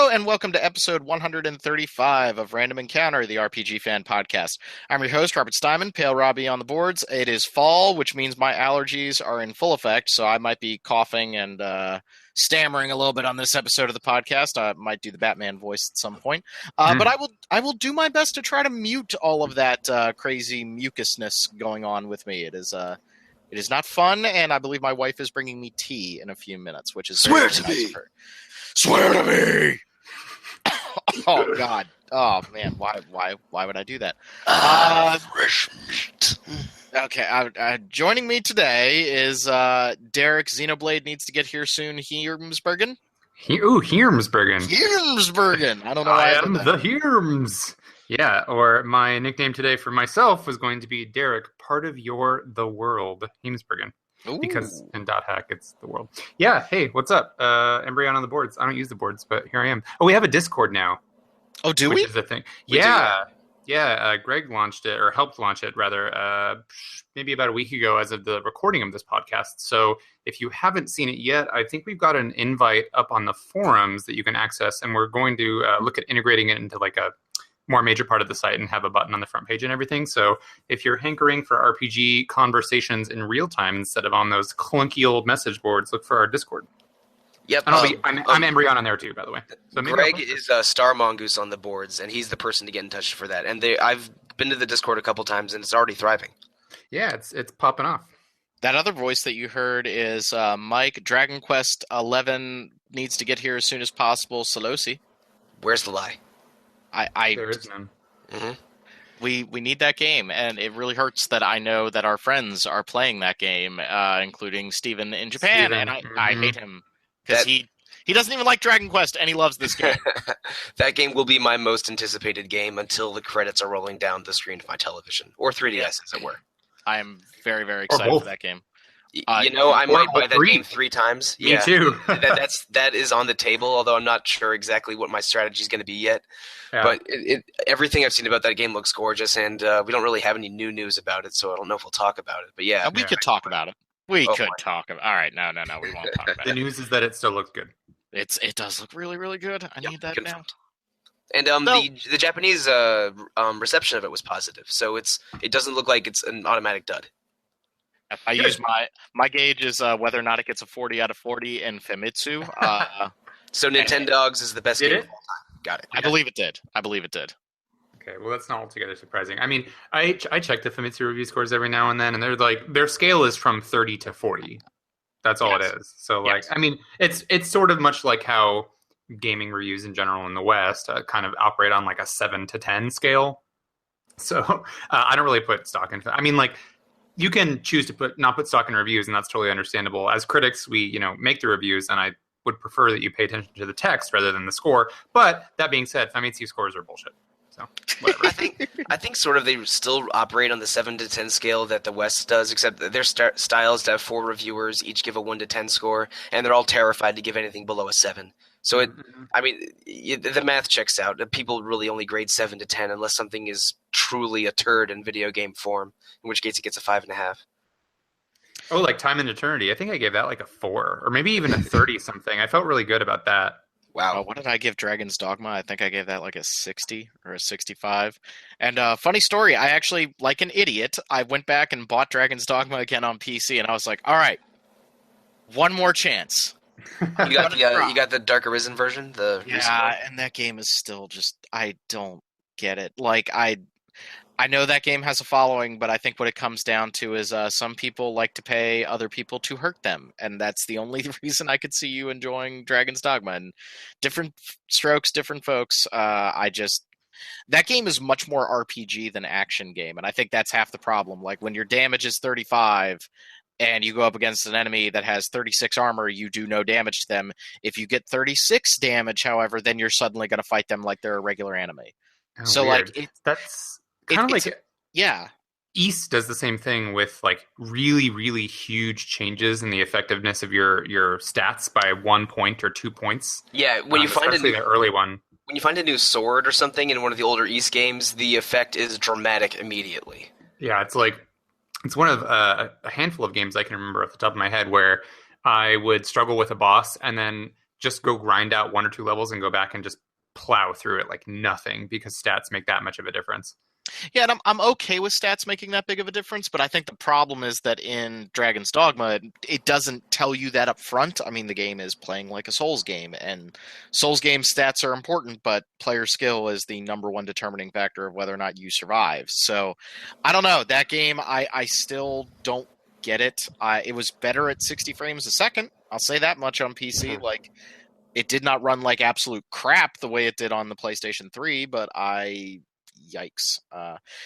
Hello and welcome to episode 135 of Random Encounter, the RPG fan podcast. I'm your host, Robert Steinman, Pale Robbie on the boards. It is fall, which means my allergies are in full effect, so I might be coughing and stammering a little bit on this episode of the podcast. I might do the Batman voice at some point. But I will do my best to try to mute all of that crazy mucusness going on with me. It is not fun, and I believe my wife is bringing me tea in a few minutes, which is Swear very to nice me. of her. Swear to me! Oh God! Oh man! Why would I do that? Fresh meat. Okay. Joining me today is Derek. Xenoblade needs to get here soon. Heermsbergen. Heermsbergen. Heermsbergen. I don't know why I am did the that. Heerms. Yeah, or my nickname today for myself was going to be Derek, part of the world, Heemsbergen. Ooh. Because in .hack, it's the world. Yeah, hey, what's up? Embryon on the boards. I don't use the boards, but here I am. Oh, we have a Discord now. Oh, do which we? is the thing. We Yeah. Greg launched it, or helped launch it, rather, maybe about a week ago as of the recording of this podcast. So if you haven't seen it yet, I think we've got an invite up on the forums that you can access, and we're going to look at integrating it into like a more major part of the site and have a button on the front page and everything. So if you're hankering for RPG conversations in real time instead of on those clunky old message boards, look for our Discord. Yep. And I'm Embryon on there too, by the way. So maybe Greg is Star Mongoose on the boards, and he's the person to get in touch for that. And I've been to the Discord a couple times, and it's already thriving. Yeah, it's popping off. That other voice that you heard is Mike. Dragon Quest 11 needs to get here as soon as possible. Solosi. Where's the lie? There is none. Mm-hmm. We need that game, and it really hurts that I know that our friends are playing that game, including Steven in Japan, Steven, and I hate him because he doesn't even like Dragon Quest, and he loves this game. That game will be my most anticipated game until the credits are rolling down the screen of my television, or 3DS, as it were. I am very, very excited for that game. I might buy that game 3 times. Me too. that is on the table, although I'm not sure exactly what my strategy is going to be yet. Yeah. But everything I've seen about that game looks gorgeous, and we don't really have any new news about it, so I don't know if we'll talk about it. But yeah, We could talk about it. We Oh, could boy. talk about. All right, no, we won't talk about The it. news is that it still looks good. It does look really, really good. I need that now. confirmed. And No. the Japanese reception of it was positive, so it doesn't look like it's an automatic dud. I use my gauge is whether or not it gets a 40 out of 40 in Famitsu. So Nintendogs is the best Did game it? of all time. Got it. I believe it did. Okay, well, that's not altogether surprising. I mean, I check the Famitsu review scores every now and then, and they're like, their scale is from 30 to 40. That's all Yes. it is. So, like, Yes. I mean, it's sort of much like how gaming reviews in general in the West kind of operate on like a 7 to 10 scale. So, I don't really put stock in. I mean, like, you can choose to not put stock in reviews, and that's totally understandable. As critics, we make the reviews, and I would prefer that you pay attention to the text rather than the score. But that being said, Famitsu scores are bullshit. So whatever. I think sort of they still operate on the 7 to 10 scale that the West does, except that their styles to have 4 reviewers, each give a 1 to 10 score, and they're all terrified to give anything below a 7. So the math checks out. People really only grade 7 to 10 unless something is truly a turd in video game form, in which case it gets a 5.5. Oh, like Time and Eternity. I think I gave that like a 4, or maybe even a 30 something. I felt really good about that. Wow. What did I give Dragon's Dogma? I think I gave that like a 60 or a 65. And funny story, I actually, like an idiot, I went back and bought Dragon's Dogma again on PC, and I was like, all right, one more chance. You got the Dark Arisen version? The recent one? Yeah, and that game is still just, I don't get it. Like, I know that game has a following, but I think what it comes down to is some people like to pay other people to hurt them, and that's the only reason I could see you enjoying Dragon's Dogma. And different strokes, different folks. That game is much more RPG than action game, and I think that's half the problem. Like when your damage is 35 and you go up against an enemy that has 36 armor, you do no damage to them. If you get 36 damage, however, then you're suddenly going to fight them like they're a regular enemy. Oh, So, weird. like, that's kind of like Yeah. East does the same thing with like really, really huge changes in the effectiveness of your stats by 1 point or 2 points. Yeah, when you find especially the early one. when you find a new sword or something in one of the older East games, the effect is dramatic immediately. Yeah, it's one of a handful of games I can remember off the top of my head where I would struggle with a boss, and then just go grind out 1 or 2 levels and go back and just plow through it like nothing, because stats make that much of a difference. Yeah, and I'm okay with stats making that big of a difference, but I think the problem is that in Dragon's Dogma, it doesn't tell you that up front. I mean, the game is playing like a Souls game, and Souls game stats are important, but player skill is the number one determining factor of whether or not you survive. So, I don't know. That game, I still don't get it. It was better at 60 frames a second. I'll say that much on PC. Like, it did not run like absolute crap the way it did on the PlayStation 3, but yikes.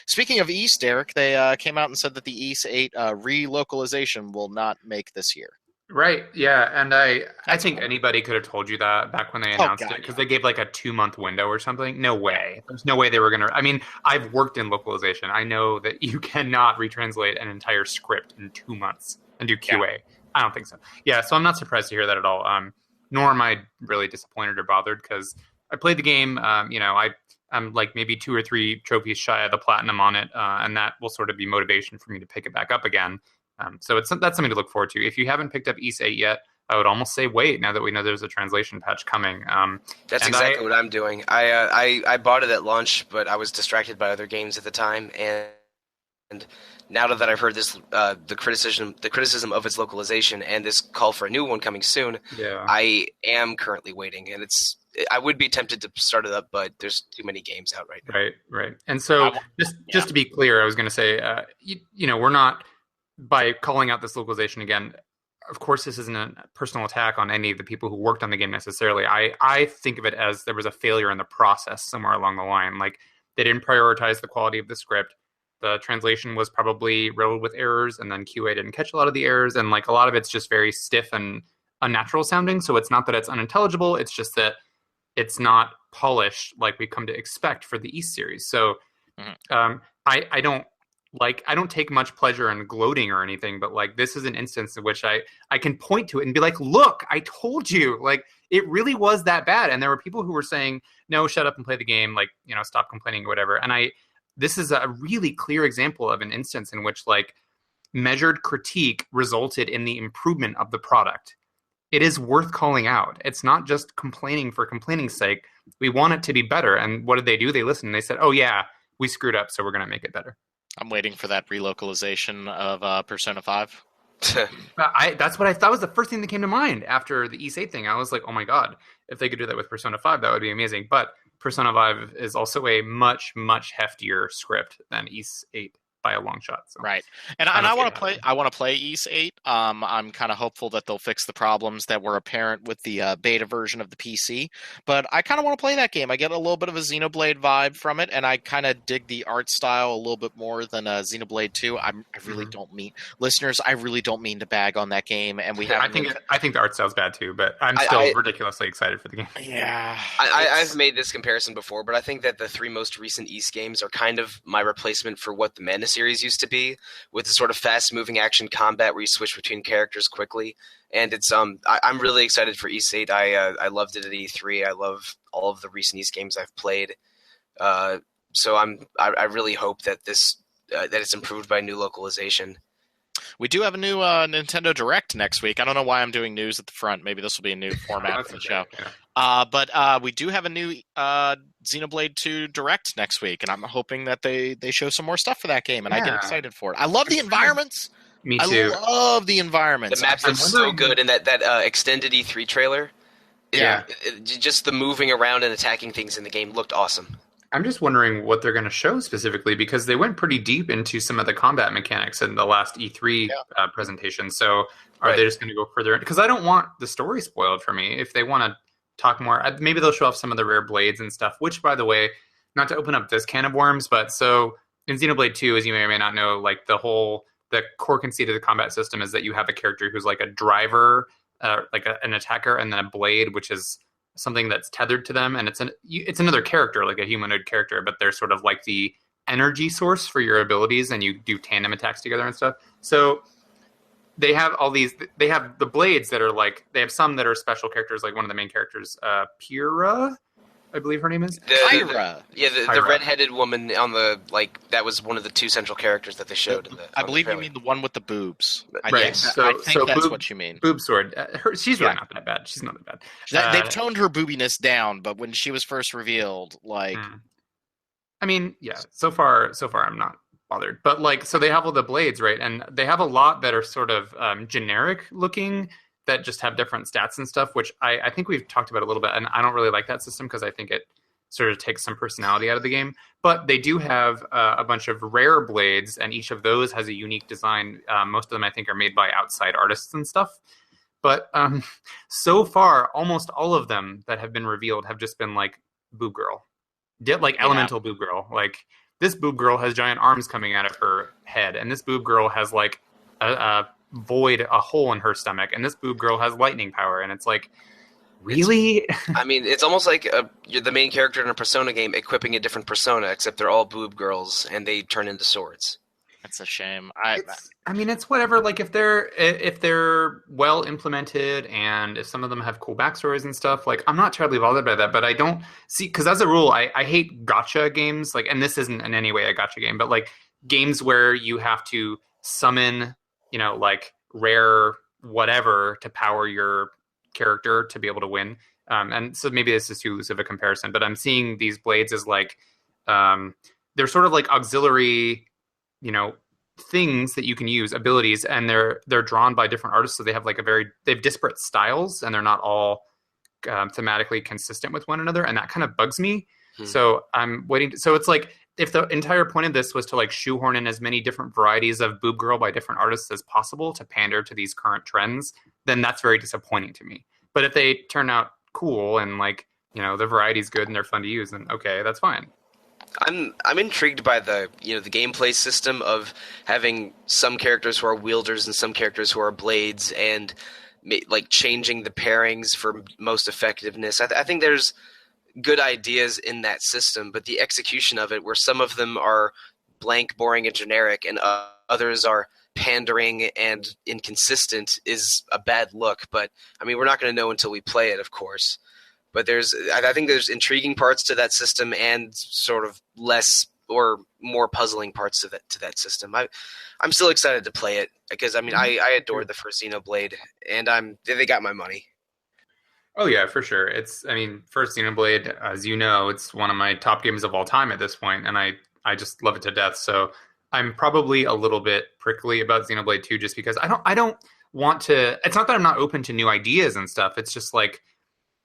Speaking of East, Derek, they came out and said that the East 8 relocalization will not make this year. Right, yeah, and I think anybody could have told you that back when they announced it, because they gave like a 2-month window or something. No way. There's no way they were going to... I mean, I've worked in localization. I know that you cannot retranslate an entire script in 2 months and do QA. Yeah. I don't think so. Yeah, so I'm not surprised to hear that at all. Nor am I really disappointed or bothered, because I played the game. I'm like maybe 2 or 3 trophies shy of the platinum on it, and that will sort of be motivation for me to pick it back up again. So that's something to look forward to. If you haven't picked up Ys 8 yet, I would almost say wait, now that we know there's a translation patch coming. That's exactly what I'm doing. I bought it at launch, but I was distracted by other games at the time, and now that I've heard this, the criticism of its localization and this call for a new one coming soon, I am currently waiting, and I would be tempted to start it up, but there's too many games out right now. Right. And so just to be clear, I was going to say, we're not, by calling out this localization again, of course, this isn't a personal attack on any of the people who worked on the game necessarily. I think of it as there was a failure in the process somewhere along the line. Like, they didn't prioritize the quality of the script. The translation was probably riddled with errors, and then QA didn't catch a lot of the errors, and like a lot of it's just very stiff and unnatural sounding. So it's not that it's unintelligible, it's just that it's not polished like we come to expect for the East series. So I don't take much pleasure in gloating or anything, but like this is an instance in which I can point to it and be like, look, I told you, like it really was that bad. And there were people who were saying, no, shut up and play the game, like, stop complaining or whatever. And this is a really clear example of an instance in which like measured critique resulted in the improvement of the product. It is worth calling out. It's not just complaining for complaining's sake. We want it to be better. And what did they do? They listened. They said, oh yeah, we screwed up, so we're going to make it better. I'm waiting for that relocalization of Persona 5. That's what I thought was the first thing that came to mind after the Ys 8 thing. I was like, oh my God, if they could do that with Persona 5, that would be amazing. But Persona 5 is also a much, much heftier script than Ys 8 by a long shot. So. Right. And I want to play. I want to play Ys 8. I'm kind of hopeful that they'll fix the problems that were apparent with the beta version of the PC. But I kind of want to play that game. I get a little bit of a Xenoblade vibe from it, and I kind of dig the art style a little bit more than Xenoblade 2. I really don't mean listeners. I really don't mean to bag on that game. And I think the art style's bad too, but I'm still ridiculously excited for the game. Yeah. I've made this comparison before, but I think that the 3 most recent Ys games are kind of my replacement for what the Mana series used to be, with the sort of fast-moving action combat where you switch between characters quickly. And it's I'm really excited for Ys 8. I loved it at E3. I love all of the recent Ys games I've played. So I really hope that that it's improved by new localization. We do have a new Nintendo Direct next week. I don't know why I'm doing news at the front. Maybe this will be a new format for the show. Yeah. But we do have a new Xenoblade 2 Direct next week, and I'm hoping that they show some more stuff for that game, and I get excited for it. I love the environments. Me too. I love the environments. The maps are so good, and that extended E3 trailer, just the moving around and attacking things in the game looked awesome. I'm just wondering what they're going to show specifically, because they went pretty deep into some of the combat mechanics in the last E3 presentation. So are they just going to go further? Because I don't want the story spoiled for me. If they want to talk more, maybe they'll show off some of the rare blades and stuff, which, by the way, not to open up this can of worms, but so in Xenoblade 2, as you may or may not know, like the core conceit of the combat system is that you have a character who's like a driver, an attacker, and then a blade, which is something that's tethered to them, and it's another character, like a humanoid character, but they're sort of like the energy source for your abilities, and you do tandem attacks together and stuff. So they have they have the blades that are like, they have some that are special characters, like one of the main characters, Pyrrha, I believe her name is. Kyra. The Kyra. redheaded woman on the that was one of the two central characters that they showed. I believe you mean the one with the boobs. Right. Yes, So, I think that's boob, what you mean. Boob sword. She's really not that bad. She's not that bad. They've toned her boobiness down, but when she was first revealed, like, I mean, yeah. So far, I'm not bothered. But like, so they have all the blades, right? And they have a lot that are sort of generic looking, that just have different stats and stuff, which I think we've talked about a little bit, and I don't really like that system because I think it sort of takes some personality out of the game. But they do have a bunch of rare blades, and each of those has a unique design. Most of them, I think, are made by outside artists and stuff. But so far, almost all of them that have been revealed have just been like boob girl, elemental boob girl. Like, this boob girl has giant arms coming out of her head, and this boob girl has like a hole in her stomach, and this boob girl has lightning power, and it's like, really? I mean, it's almost like you're the main character in a Persona game equipping a different persona, except they're all boob girls and they turn into swords. That's a shame. I mean, it's whatever. Like, if they're well implemented, and if some of them have cool backstories and stuff, like, I'm not terribly bothered by that. But I don't see, because as a rule, I hate gacha games. Like, and this isn't in any way a gacha game, but like games where you have to summon, like rare whatever to power your character to be able to win. And so maybe this is too loose of a comparison, but I'm seeing these blades as like, they're sort of like auxiliary, things that you can use, abilities, and they're drawn by different artists. So they have like they have disparate styles, and they're not all thematically consistent with one another. And that kind of bugs me. So I'm waiting. So it's like, if the entire point of this was to like shoehorn in as many different varieties of boob girl by different artists as possible to pander to these current trends, then that's very disappointing to me. But if they turn out cool and like, the variety's good and they're fun to use, then okay, that's fine. I'm intrigued by the the gameplay system of having some characters who are wielders and some characters who are blades, and like changing the pairings for most effectiveness. I think there's good ideas in that system, but the execution of it, where some of them are blank, boring, and generic, and others are pandering and inconsistent, is a bad look. But I mean, we're not going to know until we play it, of course. But I think there's intriguing parts to that system, and sort of less or more puzzling parts to that system. I'm still excited to play it because I mean I adored the first Xenoblade, and they got my money. Oh yeah, for sure. First Xenoblade, as you know, it's one of my top games of all time at this point, and I just love it to death. So I'm probably a little bit prickly about Xenoblade 2 just because I don't want to. It's not that I'm not open to new ideas and stuff. It's just like,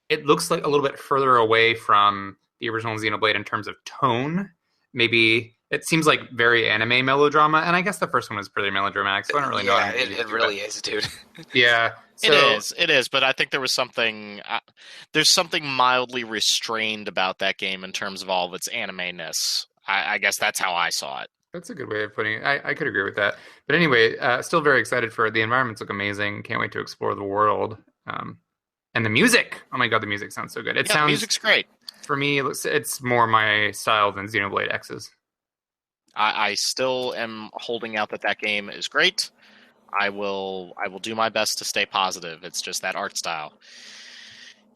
it looks like a little bit further away from the original Xenoblade in terms of tone. Maybe it seems like very anime melodrama, and I guess the first one was pretty melodramatic, so I don't really know. Yeah, it really is, dude. Yeah. So, it is, but I think there was there's something mildly restrained about that game in terms of all of its anime-ness. I guess that's how I saw it. That's a good way of putting it. I could agree with that. But anyway, still very excited for it. The environments look amazing. Can't wait to explore the world. And the music. Oh my god, the music sounds so good. The music's great. For me, it's more my style than Xenoblade X's. I still am holding out that game is great. I will do my best to stay positive. It's just that art style.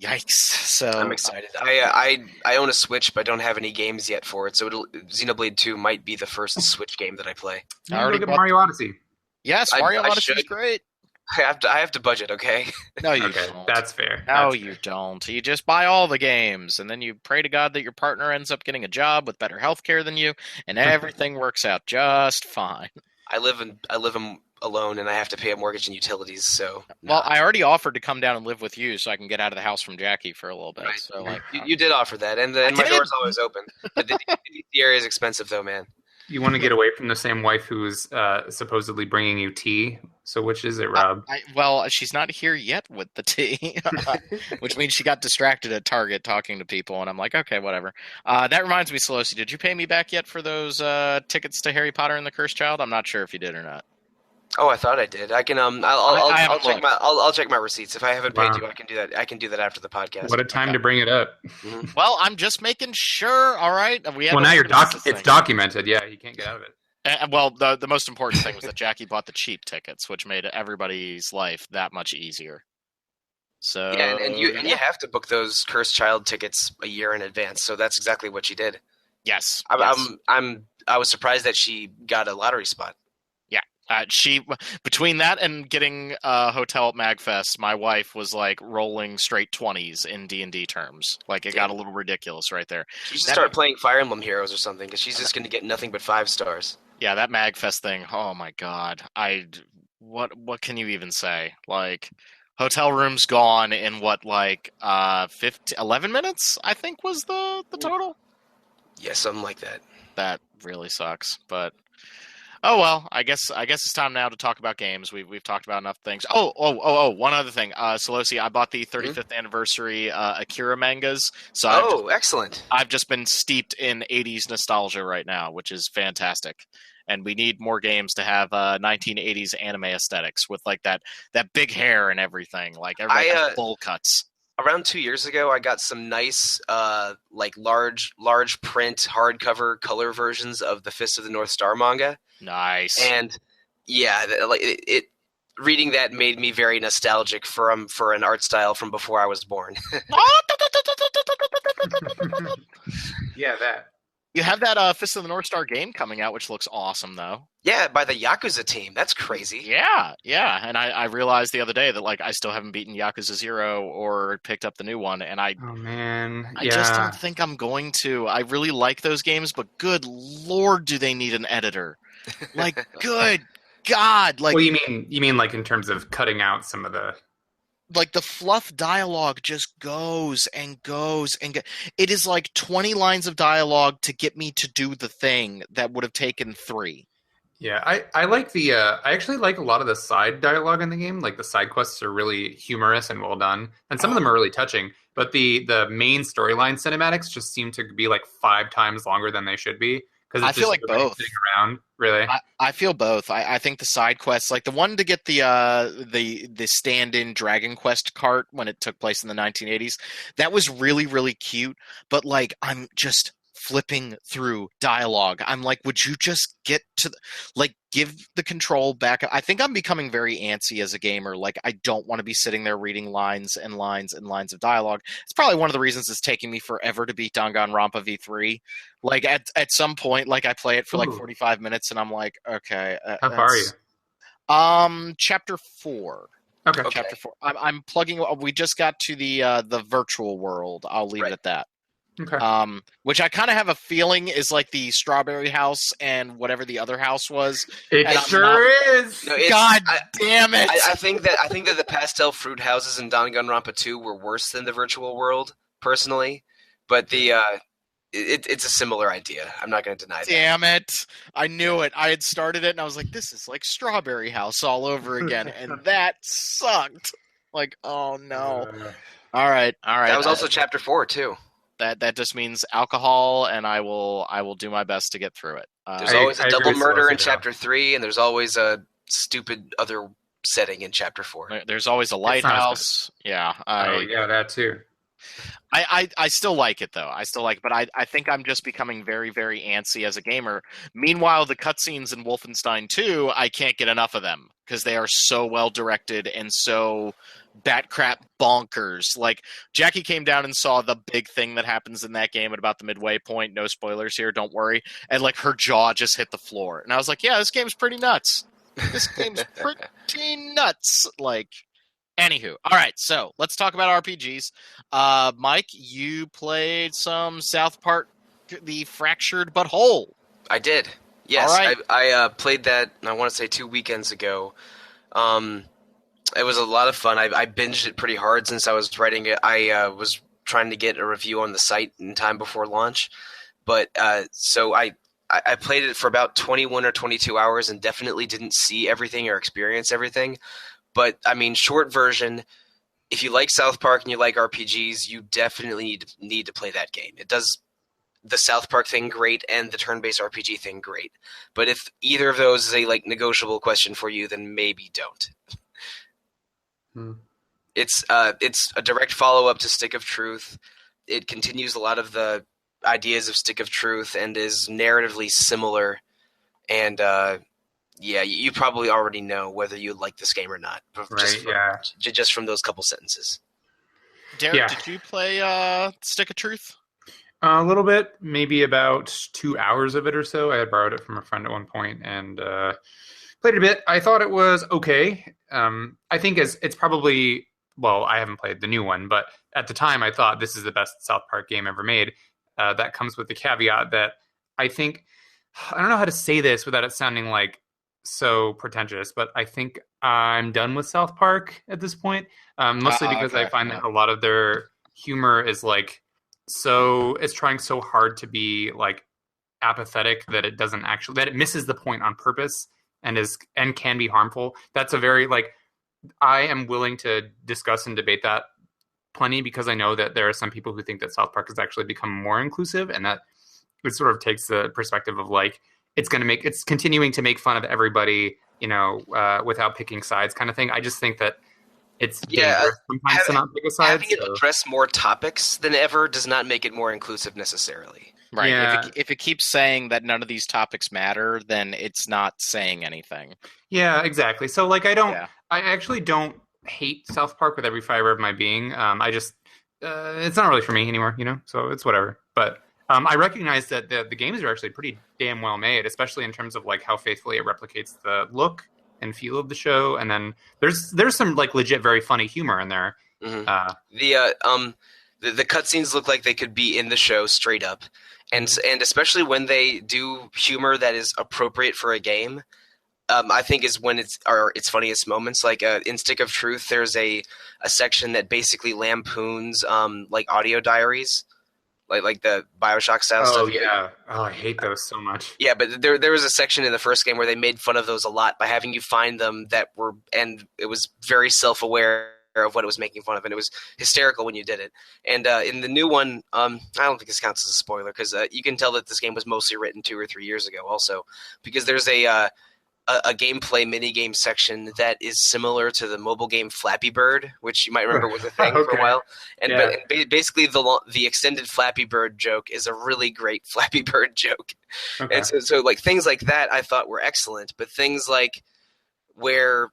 Yikes! So I'm excited. I own a Switch, but don't have any games yet for it. So Xenoblade 2 might be the first Switch game that I play. I already got Mario Odyssey. Yes, Mario Odyssey is great. I have to budget, okay? No, you don't. That's fair. You don't. You just buy all the games, and then you pray to God that your partner ends up getting a job with better health care than you, and everything works out just fine. I live alone, and I have to pay a mortgage and utilities, so... Well, I already offered to come down and live with you so I can get out of the house from Jackie for a little bit. Right. So, you did offer that, and my door's always open. But the area is expensive, though, man. You want to get away from the same wife who's supposedly bringing you tea. So which is it, Rob? Well, she's not here yet with the tea, which means she got distracted at Target talking to people, and I'm like, okay, whatever. That reminds me, Solosi, did you pay me back yet for those tickets to Harry Potter and the Cursed Child? I'm not sure if you did or not. Oh, I thought I did. I can I'll check my receipts. If I haven't paid you, I can do that. I can do that after the podcast. What a time to bring it up. Mm-hmm. Well, I'm just making sure. All right. Now it's documented. Yeah, you can't get out of it. Well, the most important thing was that Jackie bought the cheap tickets, which made everybody's life that much easier. So Yeah, and you have to book those Cursed Child tickets a year in advance. So that's exactly what she did. yes, I was surprised that she got a lottery spot. She between that and getting a hotel at Magfest, my wife was like rolling straight 20s in D&D terms. Like it got a little ridiculous right there. She should start playing Fire Emblem Heroes or something because she's just going to get nothing but 5 stars. Yeah, that Magfest thing. Oh my god. What can you even say? Like hotel rooms gone in what, like 11 minutes, I think was the total. Yeah, something like that. That really sucks, but oh well, I guess it's time now to talk about games. We've talked about enough things. Oh, one other thing. Solosi, I bought the 35th anniversary Akira mangas. So excellent. I've just been steeped in 80s nostalgia right now, which is fantastic. And we need more games to have 1980s anime aesthetics with like that big hair and everything. Like everybody has bowl cuts. Around 2 years ago, I got some nice, like large print hardcover color versions of the Fist of the North Star manga. Nice. And yeah, like it reading that made me very nostalgic for an art style from before I was born. Yeah, that. You have that Fist of the North Star game coming out, which looks awesome, though. Yeah, by the Yakuza team. That's crazy. Yeah. And I realized the other day that like I still haven't beaten Yakuza 0 or picked up the new one, and I just don't think I'm going to. I really like those games, but good lord, do they need an editor? Like, good God! Like, well, you mean like in terms of cutting out some of the. Like the fluff dialogue just goes and goes and it is like 20 lines of dialogue to get me to do the thing that would have taken 3. Yeah, I like the I actually like a lot of the side dialogue in the game. Like the side quests are really humorous and well done, and some of them are really touching. But the main storyline cinematics just seem to be like 5 times longer than they should be. Because I feel like both. Sitting around, really. I feel both. I think the side quests, like the one to get the stand-in Dragon Quest cart when it took place in the 1980s, that was really, really cute. But like, I'm just flipping through dialogue. I'm like, would you just get to give the control back? I think I'm becoming very antsy as a gamer. Like, I don't want to be sitting there reading lines and lines and lines of dialogue. It's probably one of the reasons it's taking me forever to beat Danganronpa V3. Like at some point, like I play it for like 45 minutes and I'm like, okay. How far are you? Chapter 4. Okay. Chapter 4. I'm plugging. We just got to the virtual world. I'll leave it at that. Okay. Which I kind of have a feeling is like the Strawberry House and whatever the other house was. It sure is. No, God damn it! I think that the pastel fruit houses in Danganronpa 2 were worse than the virtual world, personally. But it's a similar idea. I'm not going to deny that. Damn it! I knew it. I had started it and I was like, this is like Strawberry House all over again, and that sucked. Like, oh no. All right. That was also Chapter 4 too. That just means alcohol, and I will do my best to get through it. There's always a double murder in Chapter 3, and there's always a stupid other setting in Chapter 4. There's always a lighthouse. Yeah. Yeah, that too. I still like it, though. I still like it, but I think I'm just becoming very, very antsy as a gamer. Meanwhile, the cutscenes in Wolfenstein 2, I can't get enough of them, because they are so well directed and so bat crap bonkers. Like, Jackie came down and saw the big thing that happens in that game at about the midway point. No spoilers here, don't worry. And like her jaw just hit the floor. And I was like, yeah, this game's pretty nuts. This game's pretty nuts. Like, anywho. All right, so let's talk about RPGs. Mike, you played some South Park, The Fractured But Whole. I did. Yes, right. I played that, I want to say 2 weekends ago. It was a lot of fun. I binged it pretty hard since I was writing it. I was trying to get a review on the site in time before launch. But so I played it for about 21 or 22 hours and definitely didn't see everything or experience everything. But, I mean, short version, if you like South Park and you like RPGs, you definitely need to play that game. It does the South Park thing great and the turn-based RPG thing great. But if either of those is a negotiable question for you, then maybe don't. It's a direct follow-up to Stick of Truth. It continues a lot of the ideas of Stick of Truth and is narratively similar. And yeah, you probably already know whether you like this game or not. Right, yeah. Just from those couple sentences. Derek, Yeah. did you play Stick of Truth? A little bit, maybe about 2 hours of it or so. I had borrowed it from a friend at one point and played it a bit. I thought it was okay. I think it's probably, well, I haven't played the new one, but at the time I thought this is the best South Park game ever made. That comes with the caveat that I think, I don't know how to say this without it sounding like so pretentious, but I think I'm done with South Park at this point. Mostly because I find that a lot of their humor is like, so it's trying so hard to be like apathetic that it doesn't actually, that it misses the point on purpose and can be harmful. That's a very like, I am willing to discuss and debate that plenty because I know that there are some people who think that South Park has actually become more inclusive, and that it sort of takes the perspective of like it's continuing to make fun of everybody, without picking sides, kind of thing. I just think that it's dangerous sometimes to not pick a side. Having it address more topics than ever does not make it more inclusive necessarily. Right. Yeah. If it keeps saying that none of these topics matter, then it's not saying anything. Yeah, exactly. So like I actually don't hate South Park with every fiber of my being. I just it's not really for me anymore, so it's whatever. But I recognize that the games are actually pretty damn well made, especially in terms of like how faithfully it replicates the look and feel of the show. And then there's some like legit very funny humor in there. Mm-hmm. The cutscenes look like they could be in the show straight up, and especially when they do humor that is appropriate for a game. I think is when it's funniest moments. Like in Stick of Truth, there's a section that basically lampoons like audio diaries, like the BioShock style stuff. Oh yeah, I hate those so much. Yeah, but there was a section in the first game where they made fun of those a lot by having you find them and it was very self-aware of what it was making fun of, and it was hysterical when you did it. And in the new one, I don't think this counts as a spoiler because you can tell that this game was mostly written 2 or 3 years ago, also because there's a gameplay minigame section that is similar to the mobile game Flappy Bird, which you might remember was a thing for a while. And, basically the extended Flappy Bird joke is a really great Flappy Bird joke. Okay. And so like things like that I thought were excellent, but things like where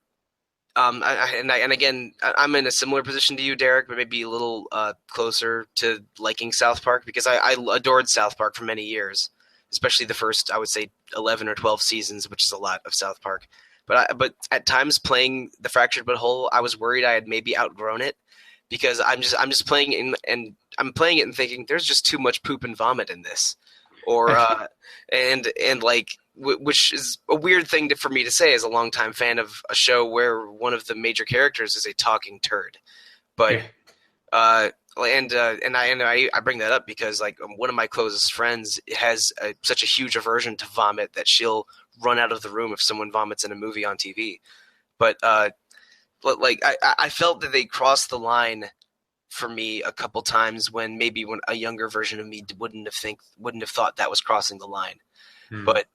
again, I'm in a similar position to you, Derek, but maybe a little closer to liking South Park because I adored South Park for many years. Especially the first, I would say, 11 or 12 seasons, which is a lot of South Park. But at times playing The Fractured But Whole, I was worried I had maybe outgrown it because I'm just playing it and I'm playing it and thinking there's just too much poop and vomit in this, or which is a weird thing for me to say as a longtime fan of a show where one of the major characters is a talking turd, but. Yeah. And I bring that up because like one of my closest friends has such a huge aversion to vomit that she'll run out of the room if someone vomits in a movie on TV. But like I felt that they crossed the line for me a couple times when a younger version of me wouldn't have thought that was crossing the line. But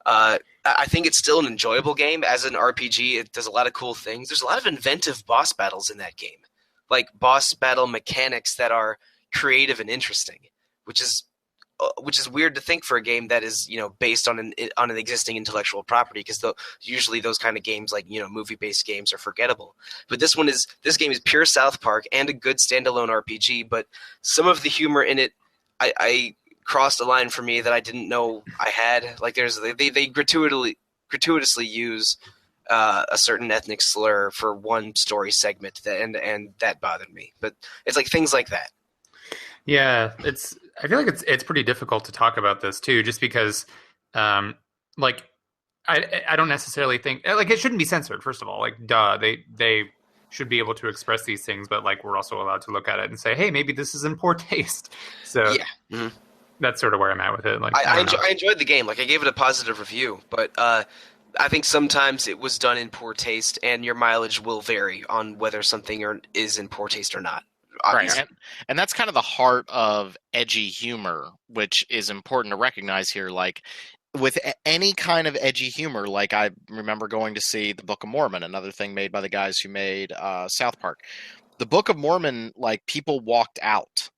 I think it's still an enjoyable game as an RPG. It does a lot of cool things. There's a lot of inventive boss battles in that game. Like boss battle mechanics that are creative and interesting, which is weird to think for a game that is based on an existing intellectual property because usually those kind of games like movie based games are forgettable. But this game is pure South Park and a good standalone RPG. But some of the humor in it, I crossed a line for me that I didn't know I had. Like they gratuitously use. A certain ethnic slur for one story segment, and that bothered me. But it's like things like that. Yeah, I feel like it's pretty difficult to talk about this too, just because, like, I don't necessarily think like it shouldn't be censored. First of all, like, duh, they should be able to express these things, but like we're also allowed to look at it and say, hey, maybe this is in poor taste. So yeah, that's sort of where I'm at with it. Like, I enjoyed the game. Like, I gave it a positive review, but I think sometimes it was done in poor taste, and your mileage will vary on whether something is in poor taste or not. Obviously. Right, and that's kind of the heart of edgy humor, which is important to recognize here. Like, with any kind of edgy humor, like I remember going to see The Book of Mormon, another thing made by the guys who made South Park. The Book of Mormon, like, people walked out.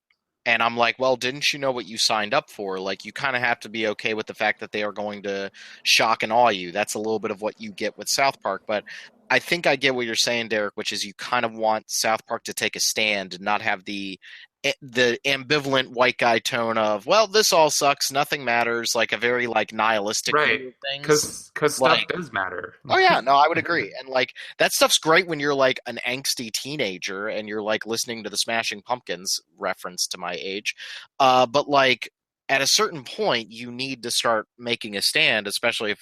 And I'm like, well, didn't you know what you signed up for? Like, you kind of have to be okay with the fact that they are going to shock and awe you. That's a little bit of what you get with South Park. But I think I get what you're saying, Derek, which is you kind of want South Park to take a stand and not have the ambivalent white guy tone of, well, this all sucks, nothing matters, like a very like nihilistic Right. view of things. Because stuff does matter. Oh yeah, no, I would agree. And like that stuff's great when you're like an angsty teenager and you're like listening to the Smashing Pumpkins, reference to my age. But like at a certain point you need to start making a stand, especially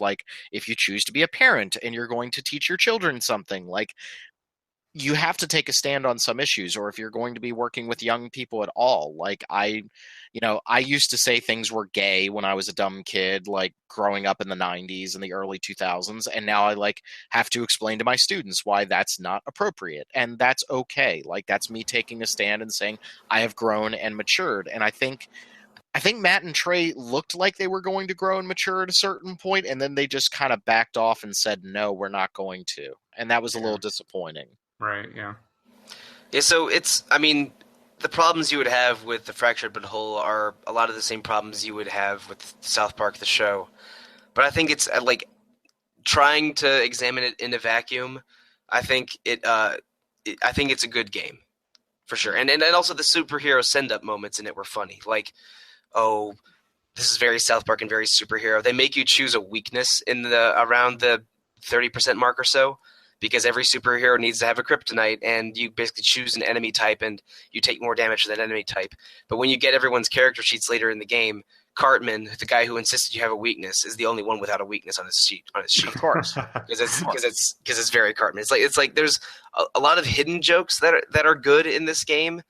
if you choose to be a parent and you're going to teach your children something. Like you have to take a stand on some issues, or if you're going to be working with young people at all. Like I used to say things were gay when I was a dumb kid, like growing up in the 90s and the early 2000s. And now I like have to explain to my students why that's not appropriate. And that's okay. Like that's me taking a stand and saying I have grown and matured. And I think Matt and Trey looked like they were going to grow and mature at a certain point, and then they just kind of backed off and said, no, we're not going to. And that was a little disappointing. Right, yeah. Yeah, so the problems you would have with the Fractured But Whole are a lot of the same problems you would have with South Park the show. But I think it's like trying to examine it in a vacuum. I think I think it's a good game for sure. And also the superhero send-up moments in it were funny. Like, oh, this is very South Park and very superhero. They make you choose a weakness in around the 30% mark or so, because every superhero needs to have a kryptonite, and you basically choose an enemy type, and you take more damage to that enemy type. But when you get everyone's character sheets later in the game, Cartman, the guy who insisted you have a weakness, is the only one without a weakness on his sheet. Of course, because it's very Cartman. It's like there's a lot of hidden jokes that are good in this game,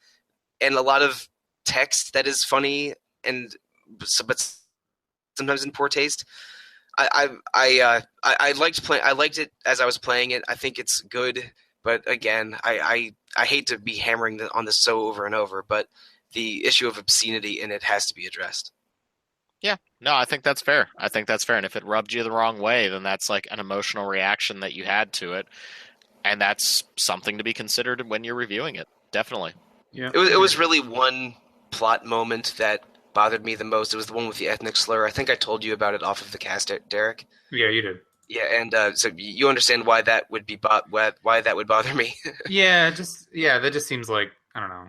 and a lot of text that is funny, but sometimes in poor taste. I liked it as I was playing it. I think it's good, but again, I hate to be hammering on this so over and over, but the issue of obscenity in it has to be addressed. Yeah, no, I think that's fair. And if it rubbed you the wrong way, then that's like an emotional reaction that you had to it, and that's something to be considered when you're reviewing it. Definitely. Yeah. It was really one plot moment that bothered me the most. It was the one with the ethnic slur. I think I told you about it off of the cast, Derek. Yeah, you did. Yeah, and so you understand why that would be why that would bother me. that just seems like, I don't know.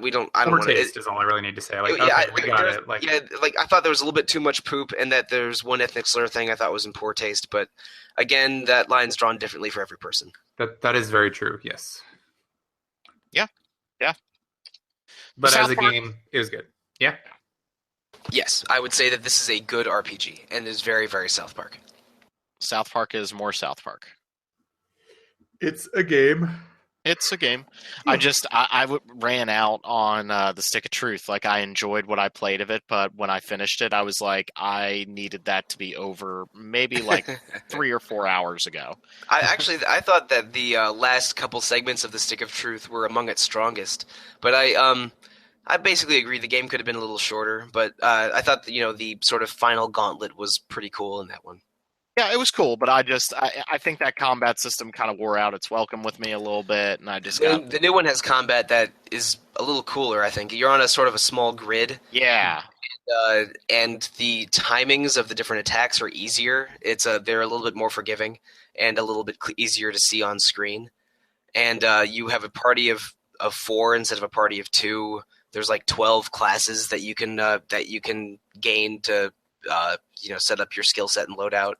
We don't. I don't want to. Taste is all I really need to say. Like, we got it. Like, I thought there was a little bit too much poop, and that there's one ethnic slur thing I thought was in poor taste. But again, that line's drawn differently for every person. That is very true. Yes. Yeah. But as a game, it was good. Yeah. Yes, I would say that this is a good RPG, and is very, very South Park. South Park is more South Park. It's a game. I ran out on the Stick of Truth. Like, I enjoyed what I played of it, but when I finished it, I was like, I needed that to be over maybe like 3 or 4 hours ago. I thought that the last couple segments of the Stick of Truth were among its strongest, but I basically agree the game could have been a little shorter, but I thought that, the sort of final gauntlet was pretty cool in that one. Yeah, it was cool, but I think that combat system kind of wore out its welcome with me a little bit, and I just the new one has combat that is a little cooler. I think you're on a sort of a small grid. Yeah, and the timings of the different attacks are easier. They're a little bit more forgiving and a little bit easier to see on screen. And you have a party of 4 instead of a party of 2. There's like 12 classes that you can gain to set up your skill set and loadout.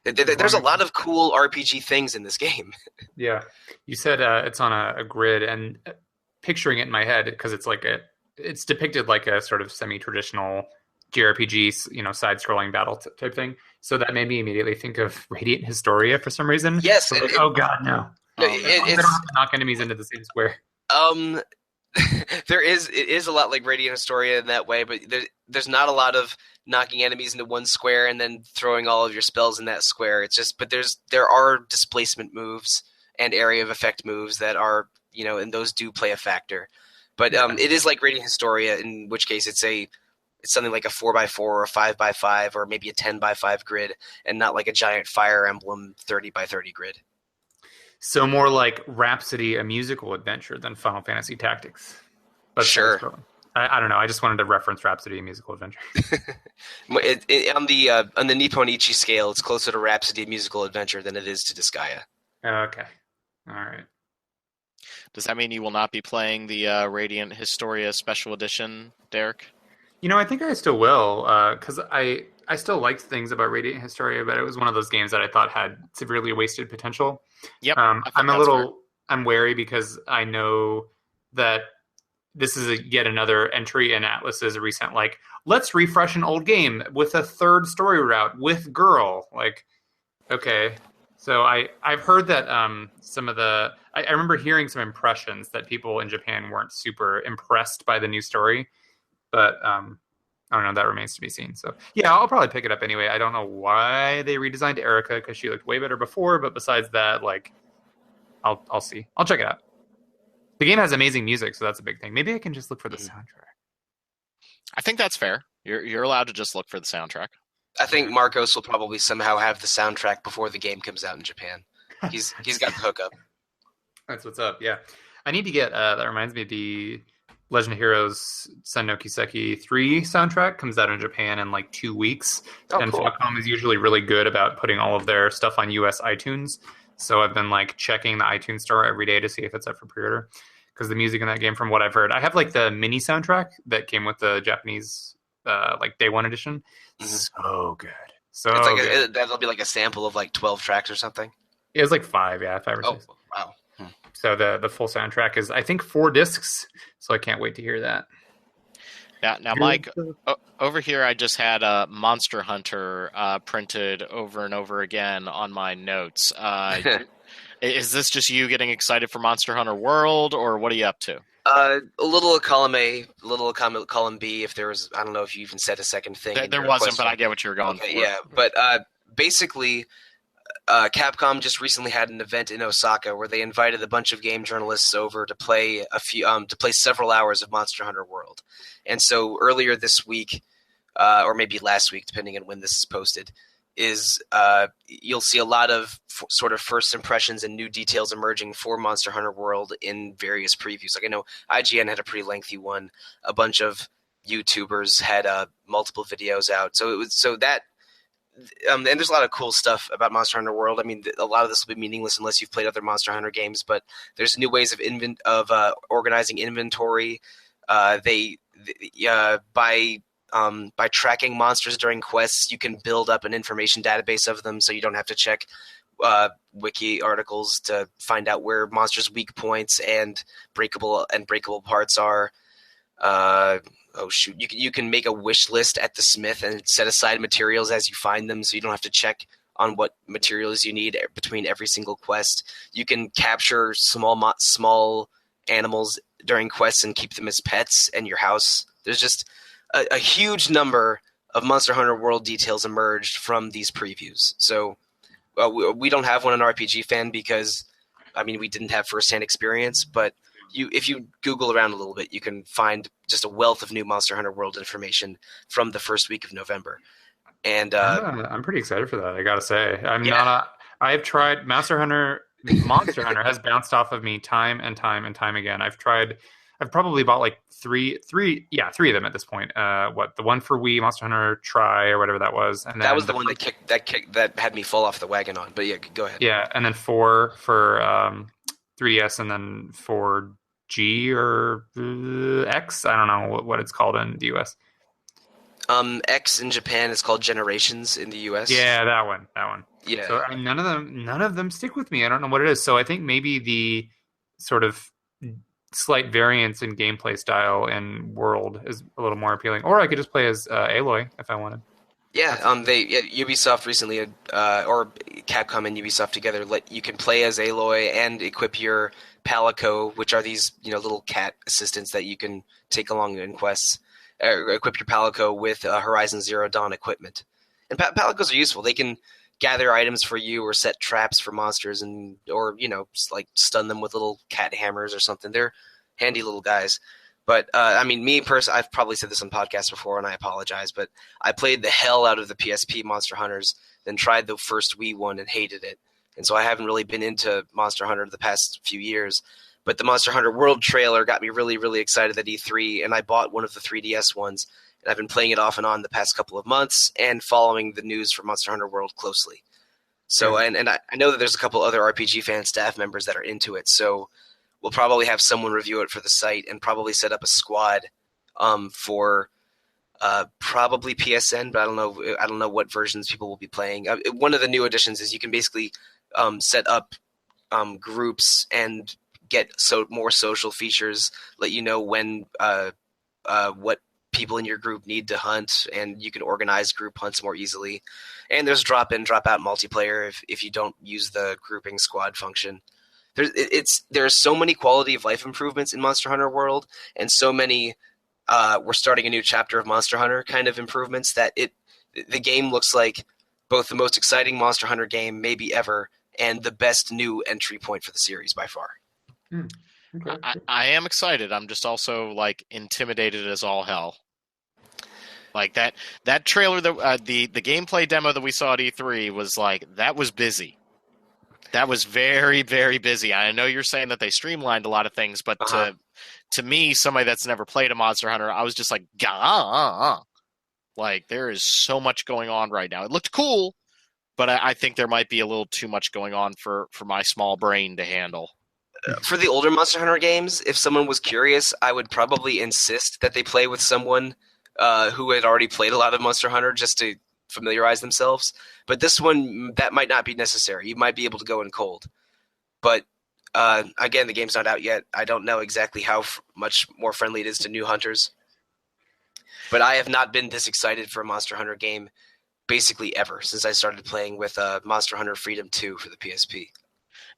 There's a lot of cool RPG things in this game. Yeah. You said it's on a grid, and picturing it in my head, because it's depicted like a sort of semi-traditional JRPG, side-scrolling battle type thing. So that made me immediately think of Radiant Historia for some reason. Yes. So oh God, no. They don't have to knock enemies into the same square. It is a lot like Radiant Historia in that way, but there's not a lot of knocking enemies into one square and then throwing all of your spells in that square. It's just, but there are displacement moves and area of effect moves that are, and those do play a factor. But it is like Radiant Historia, in which case it's something like a 4x4 or a 5x5 or maybe a 10x5 grid, and not like a giant Fire Emblem 30x30 grid. So more like Rhapsody, a musical adventure, than Final Fantasy Tactics. But sure. I don't know. I just wanted to reference Rhapsody: A Musical Adventure. On the Nippon Ichi scale, it's closer to Rhapsody: A Musical Adventure than it is to Disgaea. Okay. All right. Does that mean you will not be playing the Radiant Historia Special Edition, Derek? I think I still will, because I still liked things about Radiant Historia, but it was one of those games that I thought had severely wasted potential. Yep. I'm wary because I know that this is yet another entry in Atlas's recent, let's refresh an old game with a third story route with girl. Okay. So I've heard that some of the... I remember hearing some impressions that people in Japan weren't super impressed by the new story. But I don't know. That remains to be seen. So, yeah, I'll probably pick it up anyway. I don't know why they redesigned Erica because she looked way better before. But besides that, I'll see. I'll check it out. The game has amazing music, so that's a big thing. Maybe I can just look for the soundtrack. I think that's fair. You're allowed to just look for the soundtrack. I think Marcos will probably somehow have the soundtrack before the game comes out in Japan. He's got the hookup. That's what's up. Yeah, I need to get. That reminds me, the Legend of Heroes Sen no Kiseki 3 soundtrack comes out in Japan in 2 weeks, and cool. Falcom is usually really good about putting all of their stuff on US iTunes. So I've been checking the iTunes store every day to see if it's up for pre-order, because the music in that game, from what I've heard, I have the mini soundtrack that came with the Japanese day one edition. Mm-hmm. So good. So it's good. That'll be a sample of 12 tracks or something. It was 5 or 6. Oh wow. So the full soundtrack is, I think, 4 discs. So I can't wait to hear that. Now, Mike, over here I just had Monster Hunter printed over and over again on my notes. Is this just you getting excited for Monster Hunter World, or what are you up to? A little of column A, a little of column B. If there was, I don't know if you even said a second thing. There wasn't, but I get what you were going for. Yeah, but basically, Capcom just recently had an event in Osaka where they invited a bunch of game journalists over to play several hours of Monster Hunter World. And so earlier this week, or maybe last week, depending on when this is posted, you'll see a lot of sort of first impressions and new details emerging for Monster Hunter World in various previews. I know IGN had a pretty lengthy one. A bunch of YouTubers had multiple videos out. And there's a lot of cool stuff about Monster Hunter World. I mean, a lot of this will be meaningless unless you've played other Monster Hunter games, but there's new ways of organizing inventory. By tracking monsters during quests, you can build up an information database of them, so you don't have to check wiki articles to find out where monsters' weak points and breakable parts are. You can make a wish list at the smith and set aside materials as you find them, so you don't have to check on what materials you need between every single quest. You can capture small animals during quests and keep them as pets in your house. There's just a huge number of Monster Hunter World details emerged from these previews. So we don't have one in RPG Fan because, we didn't have firsthand experience, but if you Google around a little bit, you can find just a wealth of new Monster Hunter World information from the first week of November. And I'm pretty excited for that, I gotta say. I've tried Monster Hunter has bounced off of me time and time and time again. I've probably bought three of them at this point. The one for Wii, Monster Hunter Tri, or whatever that was, and that was the one that had me fall off the wagon on. But yeah, go ahead. Yeah, and then 4 for 3DS, and then 4G or X. I don't know what it's called in the US. X in Japan is called Generations in the US. Yeah, that one. Yeah. So none of them stick with me. I don't know what it is. So I think maybe the sort of slight variance in gameplay style and world is a little more appealing. Or I could just play as Aloy if I wanted. Yeah, Ubisoft recently, or Capcom and Ubisoft together, you can play as Aloy and equip your Palico, which are these little cat assistants that you can take along in quests. Equip your Palico with Horizon Zero Dawn equipment, and Palicos are useful. They can gather items for you or set traps for monsters, or stun them with little cat hammers or something. They're handy little guys. But, me personally, I've probably said this on podcasts before, and I apologize, but I played the hell out of the PSP Monster Hunters, then tried the first Wii one and hated it. And so I haven't really been into Monster Hunter the past few years. But the Monster Hunter World trailer got me really, really excited at E3, and I bought one of the 3DS ones, and I've been playing it off and on the past couple of months and following the news for Monster Hunter World closely. So, and I know that there's a couple other RPG fan staff members that are into it, so we'll probably have someone review it for the site and probably set up a squad for probably PSN, but I don't know what versions people will be playing. One of the new additions is you can basically set up groups and get more social features, let you know when what people in your group need to hunt, and you can organize group hunts more easily. And there's drop-in, drop-out multiplayer if you don't use the grouping squad function. There's so many quality of life improvements in Monster Hunter World, and so many we're starting a new chapter of Monster Hunter kind of improvements that the game looks like both the most exciting Monster Hunter game maybe ever and the best new entry point for the series by far. Okay. I am excited. I'm just also like intimidated as all hell. Like that trailer, the gameplay demo that we saw at E3 was like, that was busy. That was very, very busy. I know you're saying that they streamlined a lot of things, but to me, somebody that's never played a Monster Hunter, I was just like, gah. Like, there is so much going on right now. It looked cool, but I think there might be a little too much going on for my small brain to handle. For the older Monster Hunter games, if someone was curious, I would probably insist that they play with someone who had already played a lot of Monster Hunter just to familiarize themselves. But this one, that might not be necessary. You might be able to go in cold. But again, the game's not out yet. I don't know exactly how much more friendly it is to new hunters. But I have not been this excited for a Monster Hunter game basically ever since I started playing with Monster Hunter Freedom 2 for the PSP.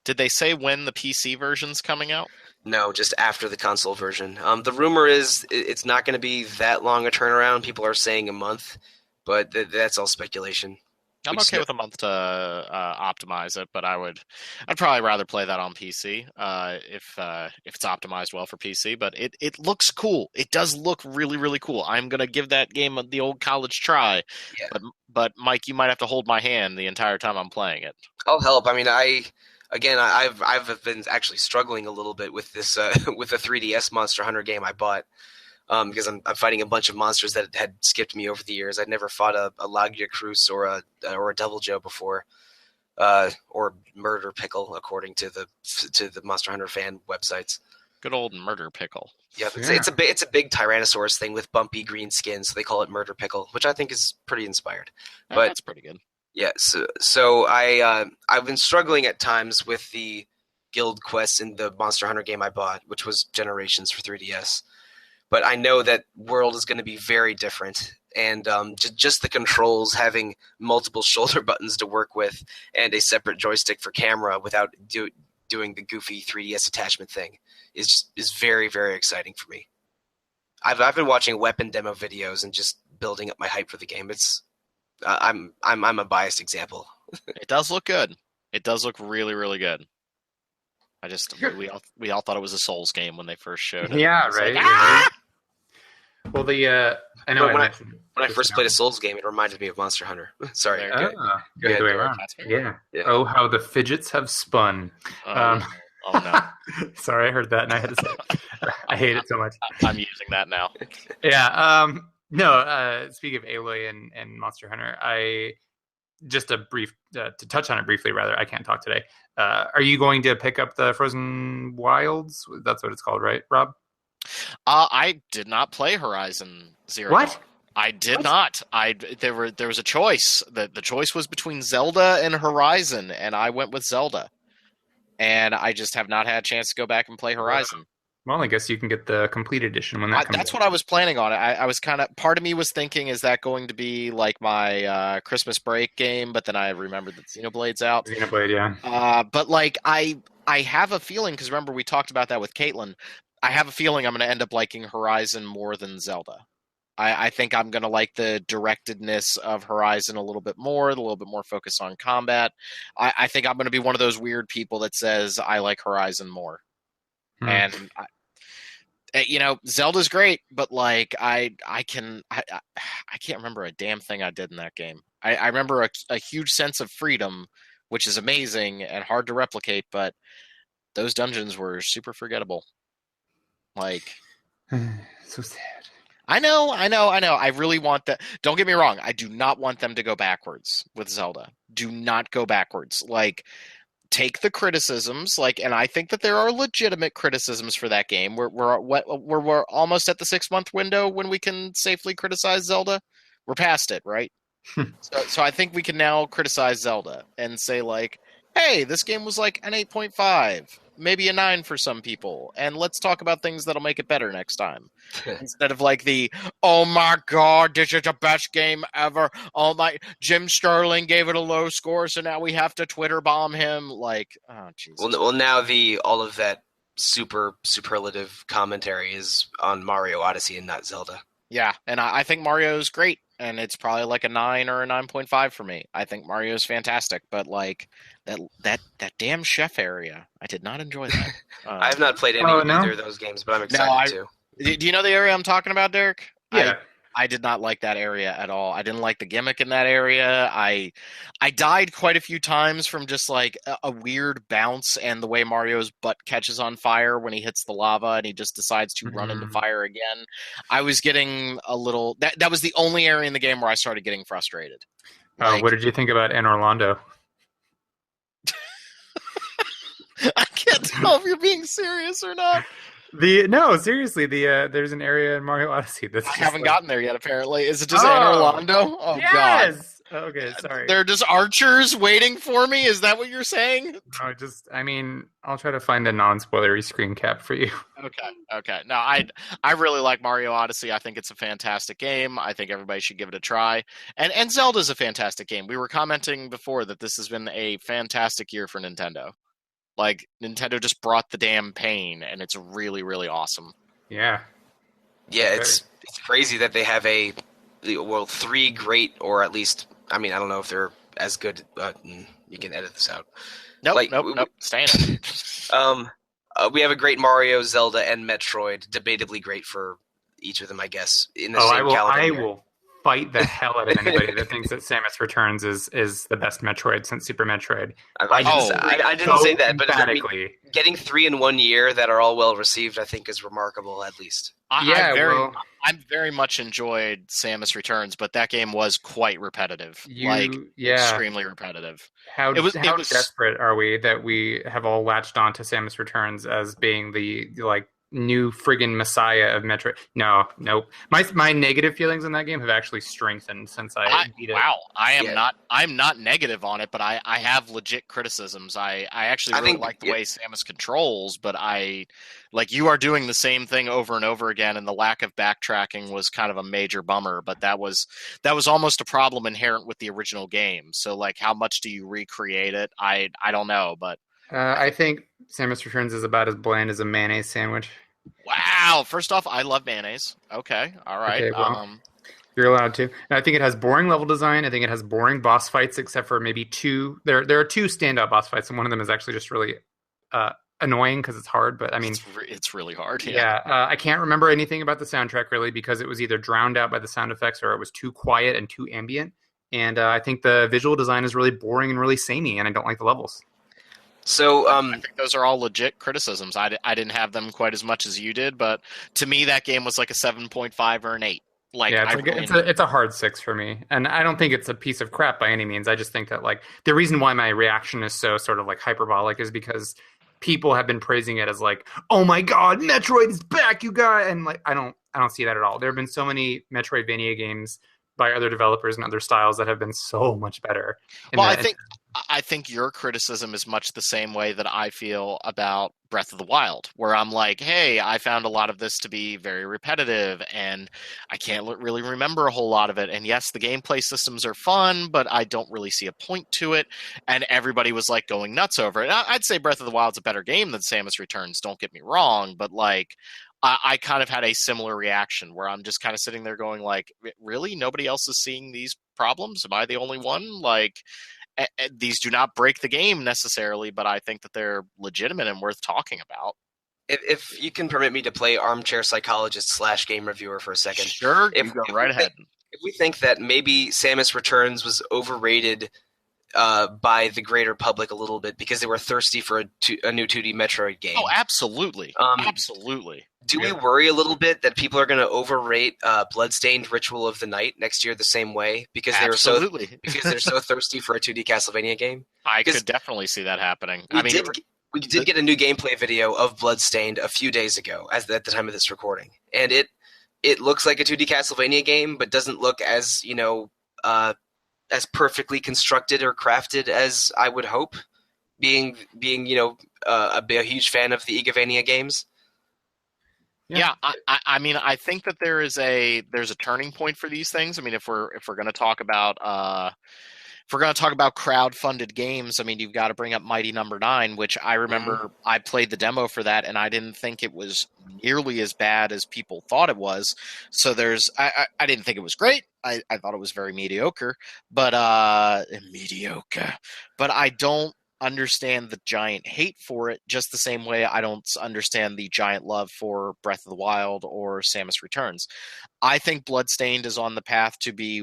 Did they say when the PC version's coming out? No, just after the console version. The rumor is it's not going to be that long a turnaround. People are saying a month, but that's all speculation. I'm okay with a month to optimize it, but I'd probably rather play that on PC if it's optimized well for PC. But it looks cool. It does look really, really cool. I'm gonna give that game the old college try. Yeah. But Mike, you might have to hold my hand the entire time I'm playing it. I'll help. I mean, I've been actually struggling a little bit with this with the 3DS Monster Hunter game I bought. Because I'm fighting a bunch of monsters that had skipped me over the years. I'd never fought a Lagia Cruz or a Devil Joe before, or Murder Pickle, according to the Monster Hunter fan websites. Good old Murder Pickle. Yeah, it's a big Tyrannosaurus thing with bumpy green skin, so they call it Murder Pickle, which I think is pretty inspired. But that's pretty good. Yeah, so I've been struggling at times with the guild quests in the Monster Hunter game I bought, which was Generations for 3DS. But I know that World is going to be very different, and just the controls, having multiple shoulder buttons to work with and a separate joystick for camera without doing the goofy 3DS attachment thing is very, very exciting for me. I've been watching weapon demo videos and just building up my hype for the game. I'm a biased example. It does look good. It does look really, really good. We all thought it was a Souls game when they first showed it. Yeah, right. Like, ah! Well, I know when I first played a Souls game, it reminded me of Monster Hunter. Sorry. Good way around. Yeah. Oh, how the fidgets have spun. Oh no. Sorry, I heard that and I had to say it. I hate it so much. I'm using that now. Yeah. No. Speaking of Aloy and Monster Hunter, just a brief to touch on it briefly. Rather, I can't talk today. Are you going to pick up the Frozen Wilds? That's what it's called, right, Rob? I did not play Horizon Zero. What? I did not. There was a choice. The choice was between Zelda and Horizon, and I went with Zelda. And I just have not had a chance to go back and play Horizon. Well, I guess you can get the complete edition when that comes. That's what I was planning on. I was kind of, part of me was thinking, is that going to be like my Christmas break game? But then I remembered that Xenoblade's out. Xenoblade, yeah. But like I have a feeling, because remember we talked about that with Caitlin. I have a feeling I'm going to end up liking Horizon more than Zelda. I think I'm going to like the directedness of Horizon a little bit more, a little bit more focus on combat. I think I'm going to be one of those weird people that says I like Horizon more. And Zelda's great, but like I can't remember a damn thing I did in that game. I remember a huge sense of freedom, which is amazing and hard to replicate, but those dungeons were super forgettable. Like, So sad. I know. I really want that. Don't get me wrong. I do not want them to go backwards with Zelda. Do not go backwards. Like, take the criticisms, and I think that there are legitimate criticisms for that game. We're almost at the 6-month window when we can safely criticize Zelda. We're past it, right? So I think we can now criticize Zelda and say hey, this game was like an 8.5, maybe a 9 for some people, and let's talk about things that'll make it better next time. Instead of the, oh my god, this is the best game ever. Oh my, Jim Sterling gave it a low score, so now we have to Twitter bomb him. Oh Jesus. Well, now all of that superlative commentary is on Mario Odyssey and not Zelda. Yeah, and I think Mario's great, and it's probably a 9 or a 9.5 for me. I think Mario's fantastic, but that damn chef area, I did not enjoy that. I have not played either of those games, but I'm excited to. Do you know the area I'm talking about, Derek? Yeah. I did not like that area at all. I didn't like the gimmick in that area. I died quite a few times from just a weird bounce and the way Mario's butt catches on fire when he hits the lava and he just decides to run into fire again. I was getting a little... That was the only area in the game where I started getting frustrated. What did you think about Anne Orlando? I can't tell if you're being serious or not. No, seriously, there's an area in Mario Odyssey that's I haven't gotten there yet, apparently. Is it just Anne Orlando? Oh, yes! God. Okay, sorry. They're just archers waiting for me? Is that what you're saying? No, I'll try to find a non-spoilery screen cap for you. Okay. No, I really like Mario Odyssey. I think it's a fantastic game. I think everybody should give it a try. And Zelda's a fantastic game. We were commenting before that this has been a fantastic year for Nintendo. Nintendo just brought the damn pain, and it's really, really awesome. Yeah. Yeah, it's crazy that they have 3 great, or at least, I don't know if they're as good. You can edit this out. Nope. Stay in it. We have a great Mario, Zelda, and Metroid. Debatably great for each of them, I guess. In the same calendar year. I will fight the hell out of anybody that thinks that Samus Returns is the best Metroid since Super Metroid. I didn't say that, but getting 3 in 1 year that are all well received, I think, is remarkable. At least. I very much enjoyed Samus Returns, but that game was quite repetitive. Extremely repetitive. How desperate are we that we have all latched on to Samus Returns as being the new friggin' messiah of Metroid? Nope. My negative feelings in that game have actually strengthened since I beat it. Wow, I'm not negative on it, but I have legit criticisms. I actually really like the way Samus controls, but you are doing the same thing over and over again, and the lack of backtracking was kind of a major bummer. But that was almost a problem inherent with the original game. So how much do you recreate it? I don't know, but. I think Samus Returns is about as bland as a mayonnaise sandwich. Wow. First off, I love mayonnaise. Okay. All right. Okay, well, you're allowed to. And I think it has boring level design. I think it has boring boss fights, except for maybe 2. There are 2 standout boss fights, and one of them is actually just really annoying because it's hard. But it's really hard. Yeah. I can't remember anything about the soundtrack really because it was either drowned out by the sound effects or it was too quiet and too ambient. And I think the visual design is really boring and really samey, and I don't like the levels. So I think those are all legit criticisms. I didn't have them quite as much as you did, but to me that game was a 7.5 or an 8. It's a hard 6 for me, and I don't think it's a piece of crap by any means. I just think that the reason why my reaction is so sort of hyperbolic is because people have been praising it as oh my god, Metroid is back, you guys, and I don't see that at all. There have been so many Metroidvania games by other developers and other styles that have been so much better. I think your criticism is much the same way that I feel about Breath of the Wild, where I'm hey, I found a lot of this to be very repetitive, and I can't really remember a whole lot of it. And yes, the gameplay systems are fun, but I don't really see a point to it. And everybody was going nuts over it. I'd say Breath of the Wild's a better game than Samus Returns, don't get me wrong, but I kind of had a similar reaction where I'm just kind of sitting there going really? Nobody else is seeing these problems? Am I the only one? These do not break the game necessarily, but I think that they're legitimate and worth talking about. If you can permit me to play armchair psychologist / game reviewer for a second. Sure, you go right ahead. If we think that maybe Samus Returns was overrated by the greater public a little bit because they were thirsty for a new 2D Metroid game. Oh, absolutely. Absolutely. Do we worry a little bit that people are going to overrate Bloodstained Ritual of the Night next year the same way because they're so thirsty for a 2D Castlevania game? I could definitely see that happening. We did get a new gameplay video of Bloodstained a few days ago at the time of this recording, and it looks like a 2D Castlevania game, but doesn't look as as perfectly constructed or crafted as I would hope. Being a huge fan of the Igavania games. Yeah, I mean, I think that there's a turning point for these things. I mean, if we're going to talk about crowd-funded games, I mean, you've got to bring up Mighty Number 9, which I remember I played the demo for that, and I didn't think it was nearly as bad as people thought it was. So I didn't think it was great. I thought it was very mediocre, but But I don't understand the giant hate for it, just the same way I don't understand the giant love for Breath of the Wild or Samus Returns. I think Bloodstained is on the path to be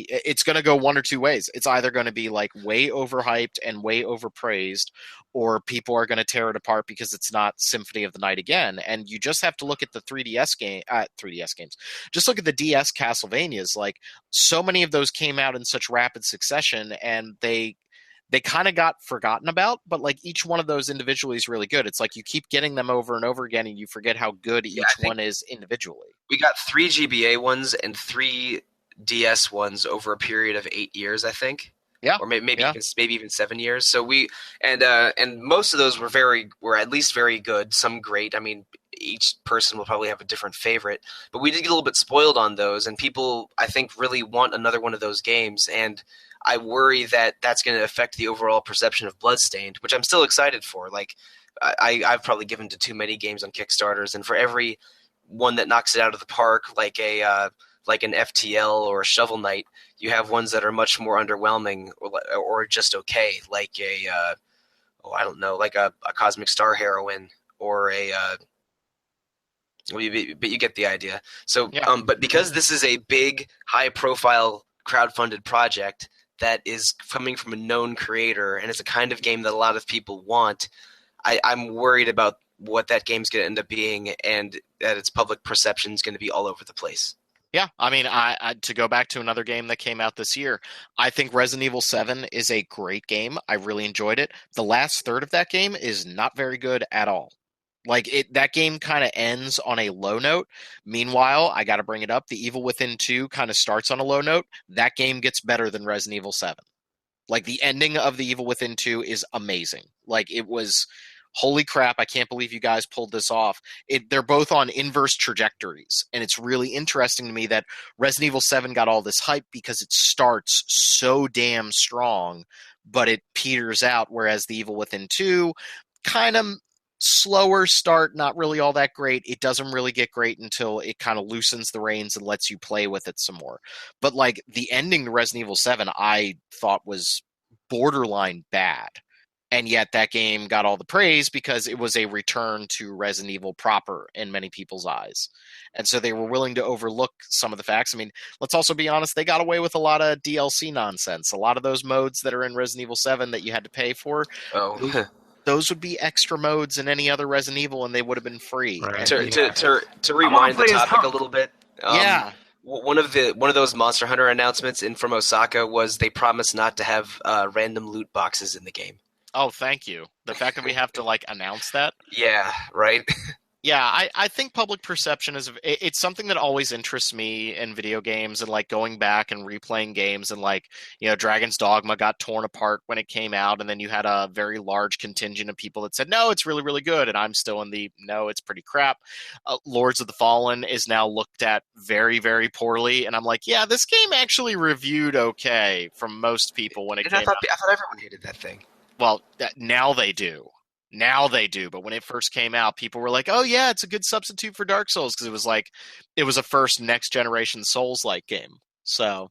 it's going to go one or two ways. It's either going to be like way overhyped and way overpraised, or people are going to tear it apart because it's not Symphony of the Night again. And you just have to look at the 3DS games. Just look at the DS Castlevanias. Like, so many of those came out in such rapid succession, and they kind of got forgotten about, but like each one of those individually is really good. It's like you keep getting them over and over again, and you forget how good each one is individually. We got 3 GBA ones and 3 DS ones over a period of 8 years, I think. Yeah, or maybe even 7 years. So and most of those were at least very good. Some great. I mean, each person will probably have a different favorite, but we did get a little bit spoiled on those, and people, I think, really want another one of those games. And I worry that that's going to affect the overall perception of Bloodstained, which I'm still excited for. Like, I've probably given to too many games on Kickstarters, and for every one that knocks it out of the park, like an FTL or a Shovel Knight, you have ones that are much more underwhelming or just okay, like a Cosmic Star Heroine or but you get the idea. So, yeah. But because this is a big, high-profile, crowd-funded project that is coming from a known creator, and it's a kind of game that a lot of people want, I'm worried about what that game's going to end up being, and that its public perception is going to be all over the place. Yeah, I mean, to go back to another game that came out this year, I think Resident Evil 7 is a great game. I really enjoyed it. The last third of that game is not very good at all. Like, that game kind of ends on a low note. Meanwhile, I got to bring it up, The Evil Within 2 kind of starts on a low note. That game gets better than Resident Evil 7. Like, the ending of The Evil Within 2 is amazing. Like, it was, holy crap, I can't believe you guys pulled this off. They're both on inverse trajectories, and it's really interesting to me that Resident Evil 7 got all this hype because it starts so damn strong, but it peters out, whereas The Evil Within 2 kind of slower start, not really all that great. It doesn't really get great until it kind of loosens the reins and lets you play with it some more. But like, the ending to Resident Evil 7, I thought was borderline bad. And yet that game got all the praise because it was a return to Resident Evil proper in many people's eyes. And so they were willing to overlook some of the facts. I mean, let's also be honest, they got away with a lot of DLC nonsense. A lot of those modes that are in Resident Evil 7 that you had to pay for. Oh, those would be extra modes in any other Resident Evil, and they would have been free. Right. To rewind the topic a little bit, yeah. One of those Monster Hunter announcements from Osaka was they promised not to have random loot boxes in the game. Oh, thank you. The fact that we have to announce that. Yeah, right. Yeah, I think public perception it's something that always interests me in video games, and going back and replaying games, and Dragon's Dogma got torn apart when it came out, and then you had a very large contingent of people that said, no, it's really, really good, and I'm still in the, no, it's pretty crap. Lords of the Fallen is now looked at very, very poorly, and I'm like, yeah, this game actually reviewed okay from most people when it came out. I thought everyone hated that thing. Well, now they do. Now they do, but when it first came out, people were like, "Oh yeah, it's a good substitute for Dark Souls," because it was a first next generation Souls-like game. So,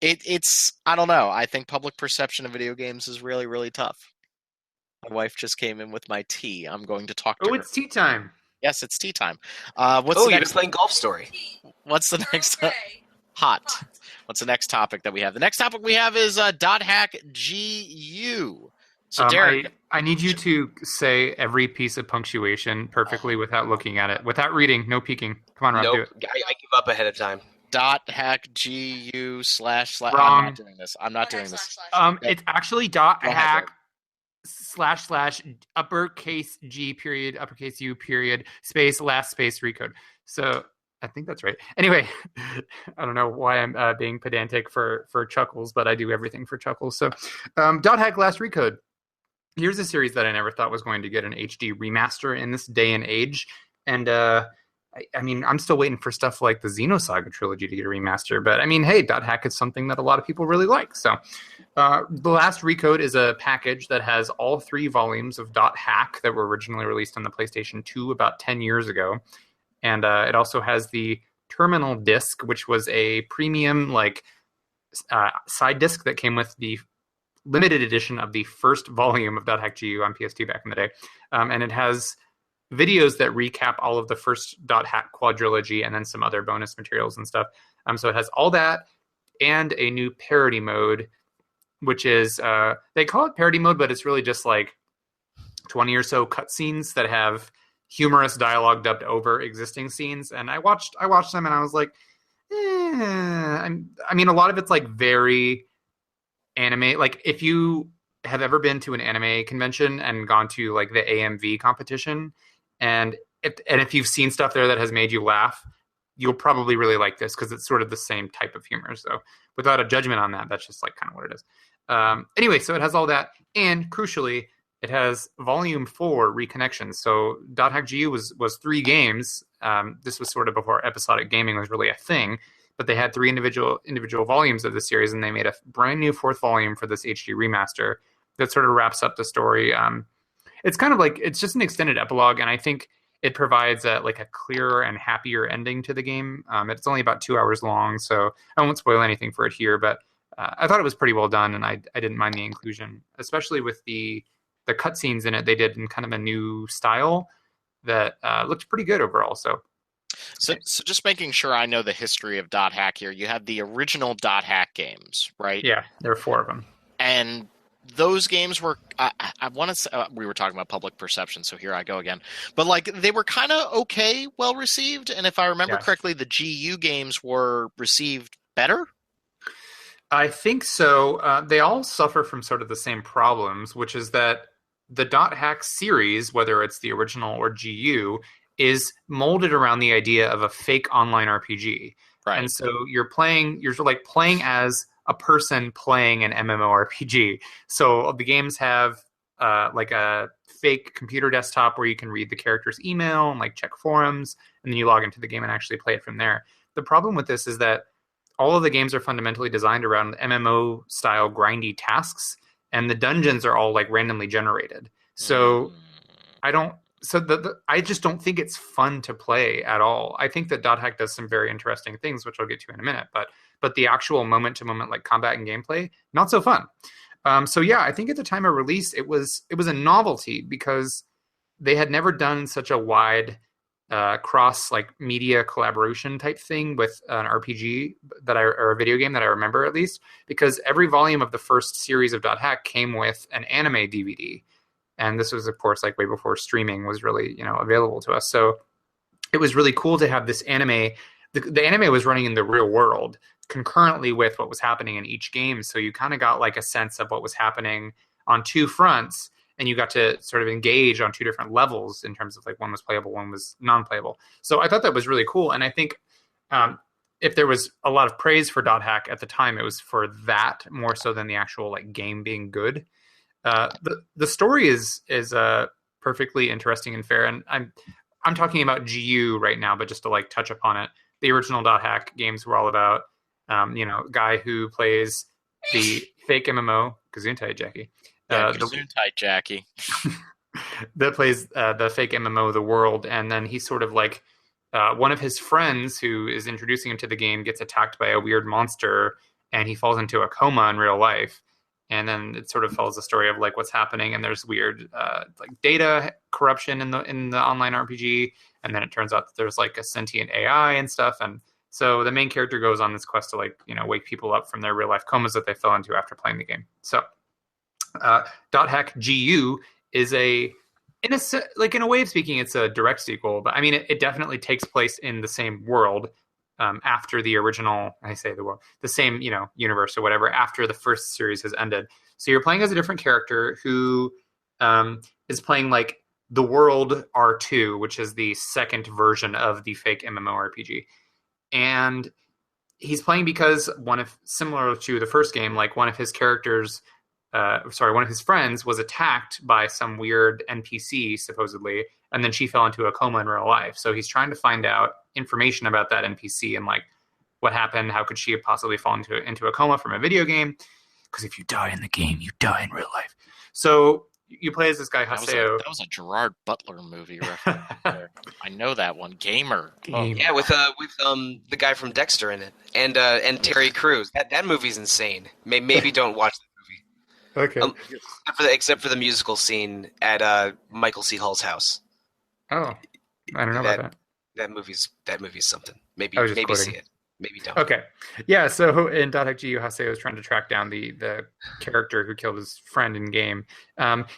it's I don't know. I think public perception of video games is really, really tough. My wife just came in with my tea. I'm going to talk to her. Oh, it's tea time. Yes, it's tea time. You've been playing Golf Story. What's the next? Hot. What's the next topic that we have? The next topic we have is .hack GU. So Derek, I need you to say every piece of punctuation perfectly without looking at it, without reading, no peeking. Come on, Rob, do Nope. it. I give up ahead of time. .hack GU / Wrong. I'm not doing this. I'm not doing this. It's actually .hack / uppercase G period uppercase U period space last space recode. So I think that's right. Anyway, I don't know why I'm being pedantic for chuckles, but I do everything for chuckles. So .hack last recode. Here's a series that I never thought was going to get an HD remaster in this day and age. And I mean, I'm still waiting for stuff like the Xenosaga trilogy to get a remaster. But I mean, hey, .hack is something that a lot of people really like. So the last recode is a package that has all 3 volumes of .hack that were originally released on the PlayStation 2 about 10 years ago. And it also has the terminal disc, which was a premium side disc that came with the limited edition of the first volume of .hack GU on PS2 back in the day. And it has videos that recap all of the first .hack quadrilogy and then some other bonus materials and stuff. So it has all that and a new parody mode, which is, they call it parody mode, but it's really just like 20 or so cutscenes that have humorous dialogue dubbed over existing scenes. And I watched them and I was like, I mean, a lot of it's like very anime. Like if you have ever been to an anime convention and gone to like the AMV competition, and if you've seen stuff there that has made you laugh, you'll probably really like this because it's sort of the same type of humor. So without a judgment on that, that's just like kind of what it is. Anyway, so it has all that, and crucially, it has Volume 4 Reconnections. So .hack GU was 3 games. This was sort of before episodic gaming was really a thing, but they had 3 individual volumes of the series, and they made a brand new 4th volume for this HD remaster that sort of wraps up the story. It's kind of like, it's just an extended epilogue, and I think it provides a clearer and happier ending to the game. It's only about 2 hours long, so I won't spoil anything for it here, but I thought it was pretty well done, and I didn't mind the inclusion, especially with the cutscenes in it. They did in kind of a new style that looked pretty good overall. So just making sure I know the history of .hack here. You have the original .hack games, right? Yeah, there are 4 of them. And those games were, I want to say, we were talking about public perception, so here I go again. But like, they were kind of okay, well received. And if I remember correctly, the GU games were received better. I think so. They all suffer from sort of the same problems, which is that the .hack series, whether it's the original or GU, is molded around the idea of a fake online RPG. Right. And so you're sort of like playing as a person playing an MMORPG. So the games have like a fake computer desktop where you can read the character's email and like check forums, and then you log into the game and actually play it from there. The problem with this is that all of the games are fundamentally designed around MMO style grindy tasks, and the dungeons are all like randomly generated. So I just don't think it's fun to play at all. I think that .hack does some very interesting things, which I'll get to in a minute, but the actual moment to moment like combat and gameplay, not so fun. So yeah, I think at the time of release, it was a novelty because they had never done such a wide cross like media collaboration type thing with an RPG or a video game that I remember, at least, because every volume of the first series of .hack came with an anime DVD. And this was, of course, like way before streaming was really, available to us. So it was really cool to have this anime. The anime was running in the real world concurrently with what was happening in each game. So you kind of got like a sense of what was happening on 2 fronts, and you got to sort of engage on 2 different levels in terms of like one was playable, one was non-playable. So I thought that was really cool. And I think if there was a lot of praise for .hack at the time, it was for that more so than the actual like game being good. The story is perfectly interesting and fair, and I'm talking about GU right now, but just to like touch upon it, the original .hack games were all about guy who plays the fake MMO Gesundheit Jackie. Gesundheit Jackie. That plays the fake MMO The World, and then he's sort of like one of his friends who is introducing him to the game gets attacked by a weird monster, and he falls into a coma in real life. And then it sort of follows the story of like what's happening, and there's weird like data corruption in the online RPG, and then it turns out that there's like a sentient AI and stuff, and So the main character goes on this quest to wake people up from their real life comas that they fell into after playing the game. So Dot Hack GU is in a way of speaking, it's a direct sequel, but I mean, it definitely takes place in the same world after the original, the same, universe or whatever, after the first series has ended. So you're playing as a different character who is playing like the World R2, which is the second version of the fake MMORPG. And he's playing because similar to the first game, like one of his characters, one of his friends was attacked by some weird NPC, supposedly, and then she fell into a coma in real life. So he's trying to find out information about that NPC and like what happened, how could she have possibly fallen into a coma from a video game? Because if you die in the game, you die in real life. So you play as this guy Haseo. That was a Gerard Butler movie reference. I know that one. Gamer. Yeah, with the guy from Dexter in it, and Terry Crews. That movie's insane. Maybe don't watch the movie. Okay. Except for the musical scene at Michael C. Hall's house. Oh, I don't know about that. That movie's something. Maybe quoting. see it. Maybe don't. Okay. Yeah, so in Dot Hack GU, Haseo is trying to track down the character who killed his friend in game.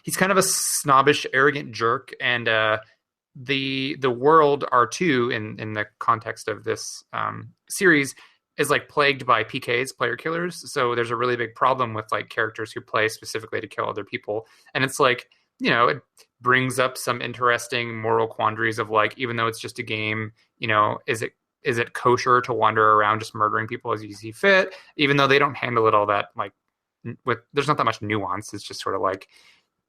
He's kind of a snobbish, arrogant jerk, and the World R2 in the context of this series is like plagued by PKs, player killers. So there's a really big problem with like characters who play specifically to kill other people. And it's like, it brings up some interesting moral quandaries of like, even though it's just a game, is it kosher to wander around just murdering people as you see fit? Even though they don't handle it all that like there's not that much nuance. It's just sort of like,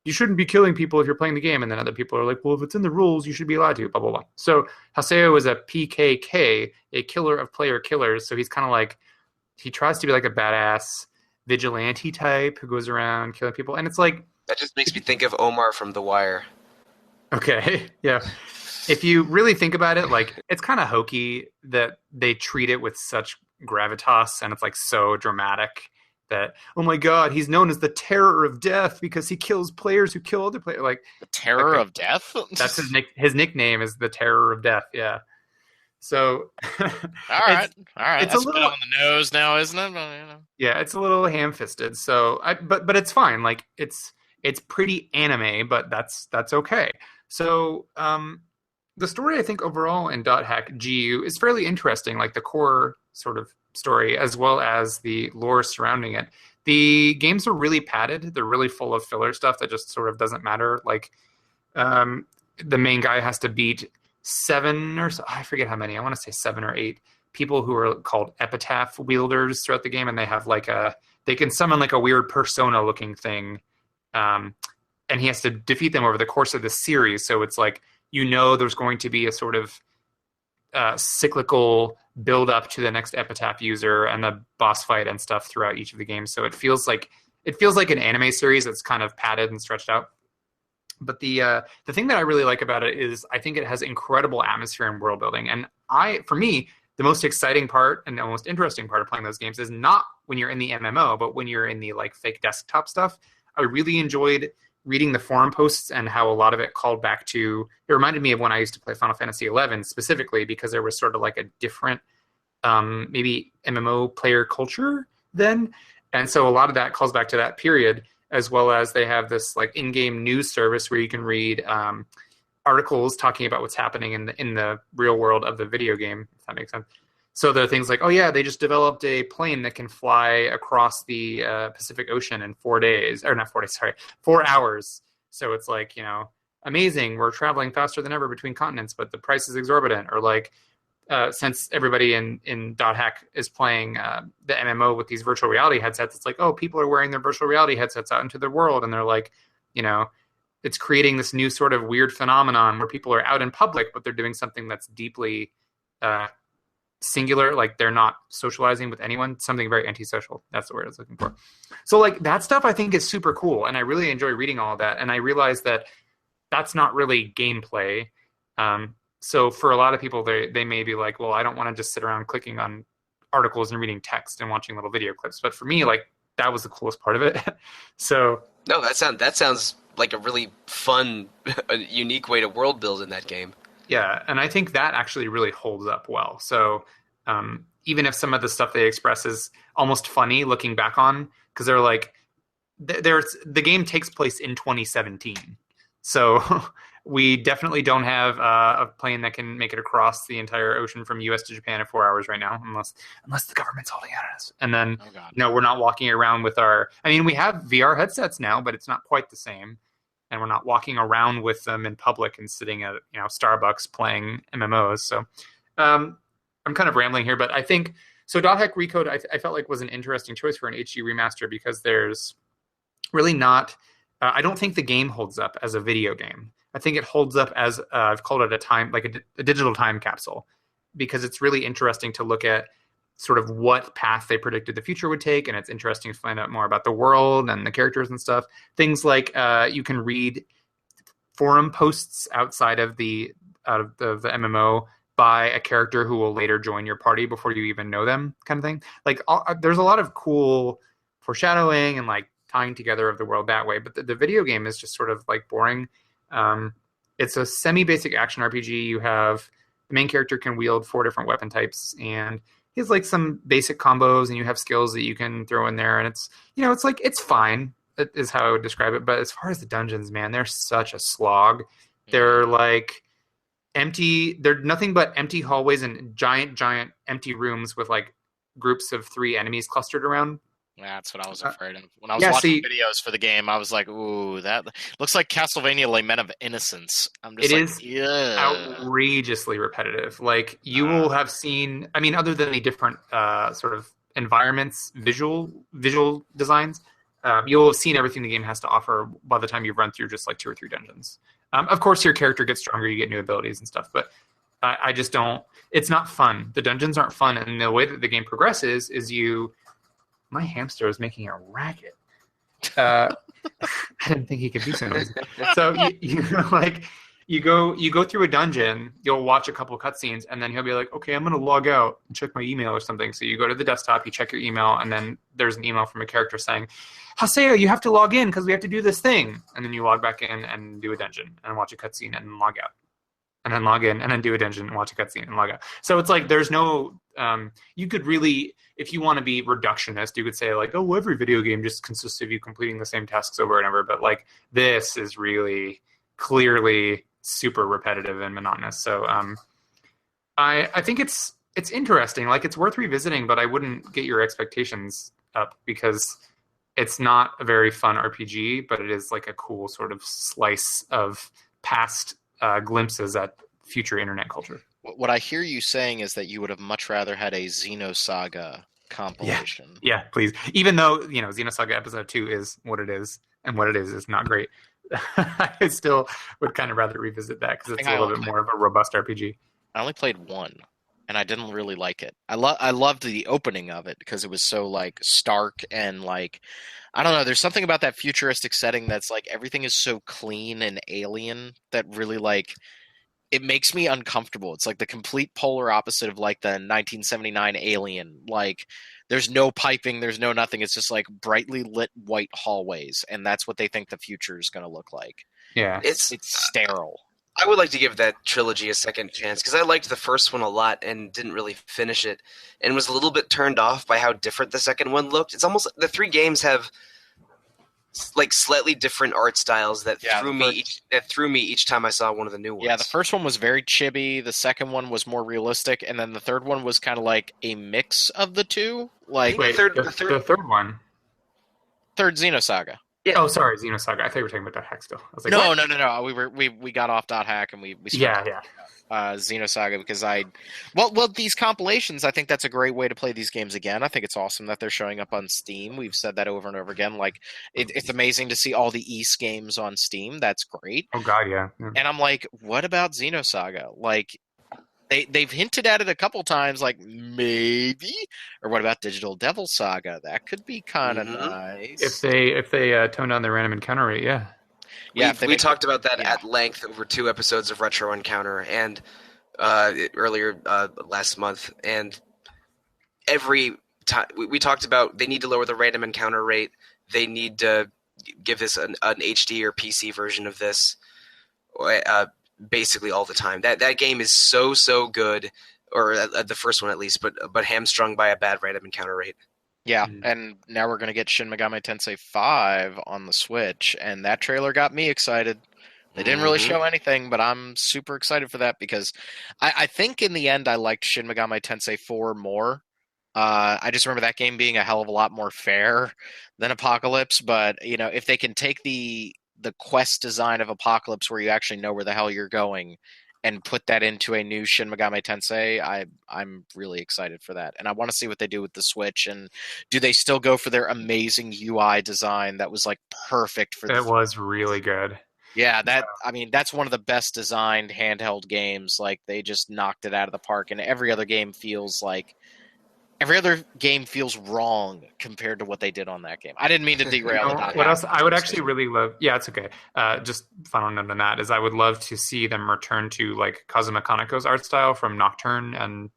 you shouldn't be killing people if you're playing the game. And then other people are like, well, if it's in the rules, you should be allowed to, blah, blah, blah. So Haseo is a PKK, a killer of player killers. So he's kind of like, he tries to be like a badass vigilante type who goes around killing people. And it's like, that just makes me think of Omar from The Wire. Okay. Yeah. If you really think about it, like, it's kind of hokey that they treat it with such gravitas, and it's like so dramatic that, oh my God, he's known as the Terror of Death because he kills players who kill other players. Like, the Terror of Death? That's his nickname is the Terror of Death. Yeah. So, all right. It's That's a little on the nose now, isn't it? Yeah, it's a little ham-fisted. So, but it's fine. Like, it's pretty anime, but that's okay. So, the story, I think, overall in Dot Hack GU is fairly interesting, like the core sort of story, as well as the lore surrounding it. The games are really padded. They're really full of filler stuff that just sort of doesn't matter. Like, the main guy has to beat 7 or so, I forget how many, I want to say 7 or 8 people who are called epitaph wielders throughout the game, and they have like they can summon like a weird persona-looking thing, and he has to defeat them over the course of the series. So it's like, there's going to be a sort of cyclical build up to the next epitaph user and the boss fight and stuff throughout each of the games. So it feels like an anime series that's kind of padded and stretched out. But the thing that I really like about it is I think it has incredible atmosphere and world building. And for me, the most exciting part and the most interesting part of playing those games is not when you're in the MMO, but when you're in the like fake desktop stuff. I really enjoyed reading the forum posts and how a lot of it called back to, it reminded me of when I used to play Final Fantasy XI specifically, because there was sort of like a different, maybe MMO player culture then. And so a lot of that calls back to that period, as well as they have this like in-game news service where you can read articles talking about what's happening in the real world of the video game, if that makes sense. So there are things like, oh yeah, they just developed a plane that can fly across the Pacific Ocean in 4 days, or not 4 days, sorry, 4 hours. So it's like, amazing, we're traveling faster than ever between continents, but the price is exorbitant. Or like, since everybody in Dot Hack is playing the MMO with these virtual reality headsets, it's like, oh, people are wearing their virtual reality headsets out into the world, and they're like, it's creating this new sort of weird phenomenon where people are out in public, but they're doing something that's deeply singular, like they're not socializing with anyone, something very antisocial. That's the word I was looking for. So like that stuff I think is super cool, and I really enjoy reading all of that, and I realize that that's not really gameplay. So for a lot of people, they may be like, well, I don't want to just sit around clicking on articles and reading text and watching little video clips. But for me, like, that was the coolest part of it. So no, that sounds like a really fun, unique way to world build in that game. Yeah, and I think that actually really holds up well. So Even if some of the stuff they express is almost funny looking back on, because they're like, the game takes place in 2017, so we definitely don't have a plane that can make it across the entire ocean from U.S. to Japan in 4 hours right now, unless the government's holding out on us. And then, we're not walking around with our. I mean, we have VR headsets now, but it's not quite the same. And we're not walking around with them in public and sitting at Starbucks playing MMOs. So I'm kind of rambling here, but I think so. Dot Hack Recode I felt like was an interesting choice for an HD remaster because there's really not. I don't think the game holds up as a video game. I think it holds up as I've called it a digital time capsule, because it's really interesting to look at sort of what path they predicted the future would take, and it's interesting to find out more about the world and the characters and stuff. Things like you can read forum posts outside of the MMO by a character who will later join your party before you even know them, kind of thing. Like there's a lot of cool foreshadowing and like tying together of the world that way. But the video game is just sort of like boring. It's a semi-basic action RPG. You have the main character can wield 4 different weapon types, and he has like some basic combos, and you have skills that you can throw in there. And it's, it's like, it's fine, is how I would describe it. But as far as the dungeons, man, they're such a slog. They're like empty. They're nothing but empty hallways and giant empty rooms with like groups of 3 enemies clustered around. That's what I was afraid of. When I was watching videos for the game, I was like, ooh, that looks like Castlevania Lament of Innocence. I'm just outrageously repetitive. Like, you will have seen, I mean, other than the different sort of environments, visual designs, you'll have seen everything the game has to offer by the time you've run through just like 2 or 3 dungeons. Of course, your character gets stronger, you get new abilities and stuff, but I just don't, it's not fun. The dungeons aren't fun, and the way that the game progresses is my hamster is making a racket. I didn't think he could do something. So you go through a dungeon, you'll watch a couple cutscenes, and then he'll be like, okay, I'm going to log out and check my email or something. So you go to the desktop, you check your email, and then there's an email from a character saying, Haseo, you have to log in because we have to do this thing. And then you log back in and do a dungeon and watch a cutscene and then log out. And then log in and then do a dungeon and watch a cutscene and log out. So it's like there's no you could really, if you want to be reductionist, you could say like, oh, every video game just consists of you completing the same tasks over and over. But like this is really clearly super repetitive and monotonous. So I think it's interesting. Like, it's worth revisiting, but I wouldn't get your expectations up because it's not a very fun RPG, but it is like a cool sort of slice of past glimpses at future internet culture. What I hear you saying is that you would have much rather had a Xenosaga compilation. Yeah, please. Even though, Xenosaga Episode 2 is what it is, and what it is not great. I still would kind of rather revisit that because it's a little bit more of a robust RPG. I only played 1, and I didn't really like it. I loved the opening of it because it was so, like, stark and, like, I don't know, there's something about that futuristic setting that's, like, everything is so clean and alien that really, like, it makes me uncomfortable. It's like the complete polar opposite of, like, the 1979 Alien. Like, there's no piping, there's no nothing. It's just, like, brightly lit white hallways, and that's what they think the future is going to look like. Yeah. It's sterile. I would like to give that trilogy a second chance because I liked the first one a lot and didn't really finish it and was a little bit turned off by how different the second one looked. It's almost the 3 games have like slightly different art styles that threw me each time I saw one of the new ones. Yeah, the first one was very chibi, the second one was more realistic, and then the third one was kind of like a mix of the two. Like the third one. Third Xenosaga. Yeah. Oh, sorry, Xenosaga. I thought you were talking about Dot Hack still. I was like, no. We got off Dot Hack and we Xenosaga because well these compilations, I think that's a great way to play these games again. I think it's awesome that they're showing up on Steam. We've said that over and over again. Like it's amazing to see all the Ys games on Steam. That's great. Oh god, yeah. And I'm like, what about Xenosaga? Like they've hinted at it a couple times, like maybe, or what about Digital Devil Saga? That could be kind of nice if they tone down the random encounter rate. Yeah. Yeah, we talked about that at length over 2 episodes of Retro Encounter and earlier last month. And every time we talked about they need to lower the random encounter rate. They need to give this an HD or PC version of this basically all the time. That game is so good or the first one at least, but hamstrung by a bad random encounter rate. Yeah, and now we're going to get Shin Megami Tensei 5 on the Switch, and that trailer got me excited. They didn't really show anything, but I'm super excited for that because I think in the end I liked Shin Megami Tensei 4 more. I just remember that game being a hell of a lot more fair than Apocalypse, but you know, if they can take the quest design of Apocalypse where you actually know where the hell you're going and put that into a new Shin Megami Tensei, I'm really excited for that. And I want to see what they do with the Switch, and do they still go for their amazing UI design that was like perfect for It was really good. Yeah, I mean, that's one of the best designed handheld games. Like, they just knocked it out of the park, and every other game feels wrong compared to what they did on that game. I didn't mean to derail it. What else I would actually really love, yeah, it's okay. Just final note on that is I would love to see them return to like Kazuma Kaneko's art style from Nocturne and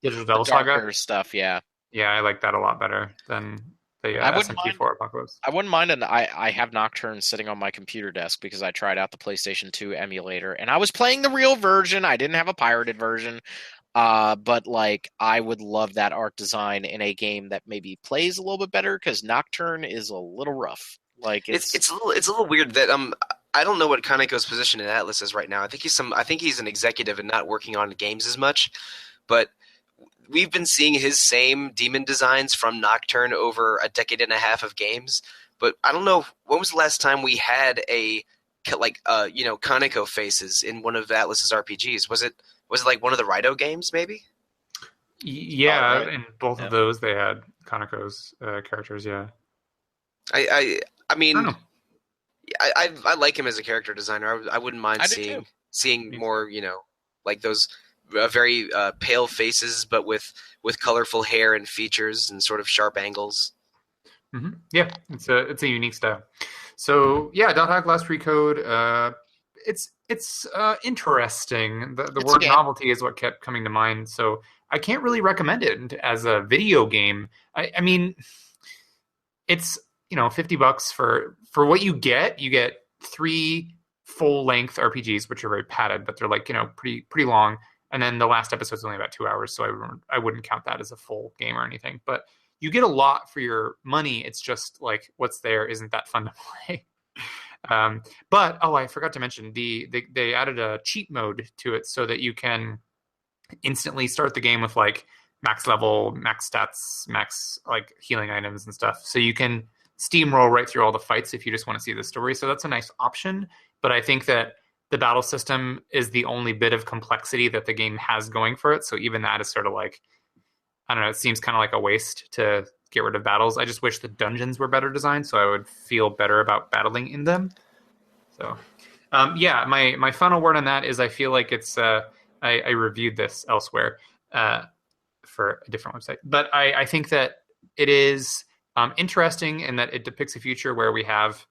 Digital Devil Saga stuff. Yeah, I like that a lot better than the SMT4 Apocalypse. I wouldn't mind, and I have Nocturne sitting on my computer desk because I tried out the PlayStation 2 emulator, and I was playing the real version. I didn't have a pirated version. But like, I would love that art design in a game that maybe plays a little bit better, because Nocturne is a little rough. Like, it's a little weird that I don't know what Kaneko's position in Atlas is right now. I think he's an executive and not working on games as much, but we've been seeing his same demon designs from Nocturne over a decade and a half of games. But I don't know, when was the last time we had Kaneko faces in one of Atlas's RPGs? Was it like one of the Raito games, maybe? Yeah, right. In both of those, they had Kaneko's characters. Yeah, I mean, I like him as a character designer. I wouldn't mind seeing more, like those very pale faces, but with colorful hair and features and sort of sharp angles. Mm-hmm. Yeah, it's a unique style. So yeah, .hack Last Recode. It's interesting. The word novelty is what kept coming to mind. So I can't really recommend it as a video game. I mean, it's $50 for what you get. You get 3 full-length RPGs, which are very padded, but they're like pretty long. And then the last episode's only about 2 hours, so I wouldn't count that as a full game or anything. But you get a lot for your money. It's just like what's there isn't that fun to play. But I forgot to mention they added a cheat mode to it so that you can instantly start the game with like max level, max stats, max like healing items and stuff. So you can steamroll right through all the fights if you just want to see the story. So that's a nice option. But I think that the battle system is the only bit of complexity that the game has going for it. So even that is sort of like, I don't know, it seems kind of like a waste to get rid of battles. I just wish the dungeons were better designed so I would feel better about battling in them. So, my final word on that is I feel like it's, I reviewed this elsewhere for a different website, but I think that it is interesting in that it depicts a future where we have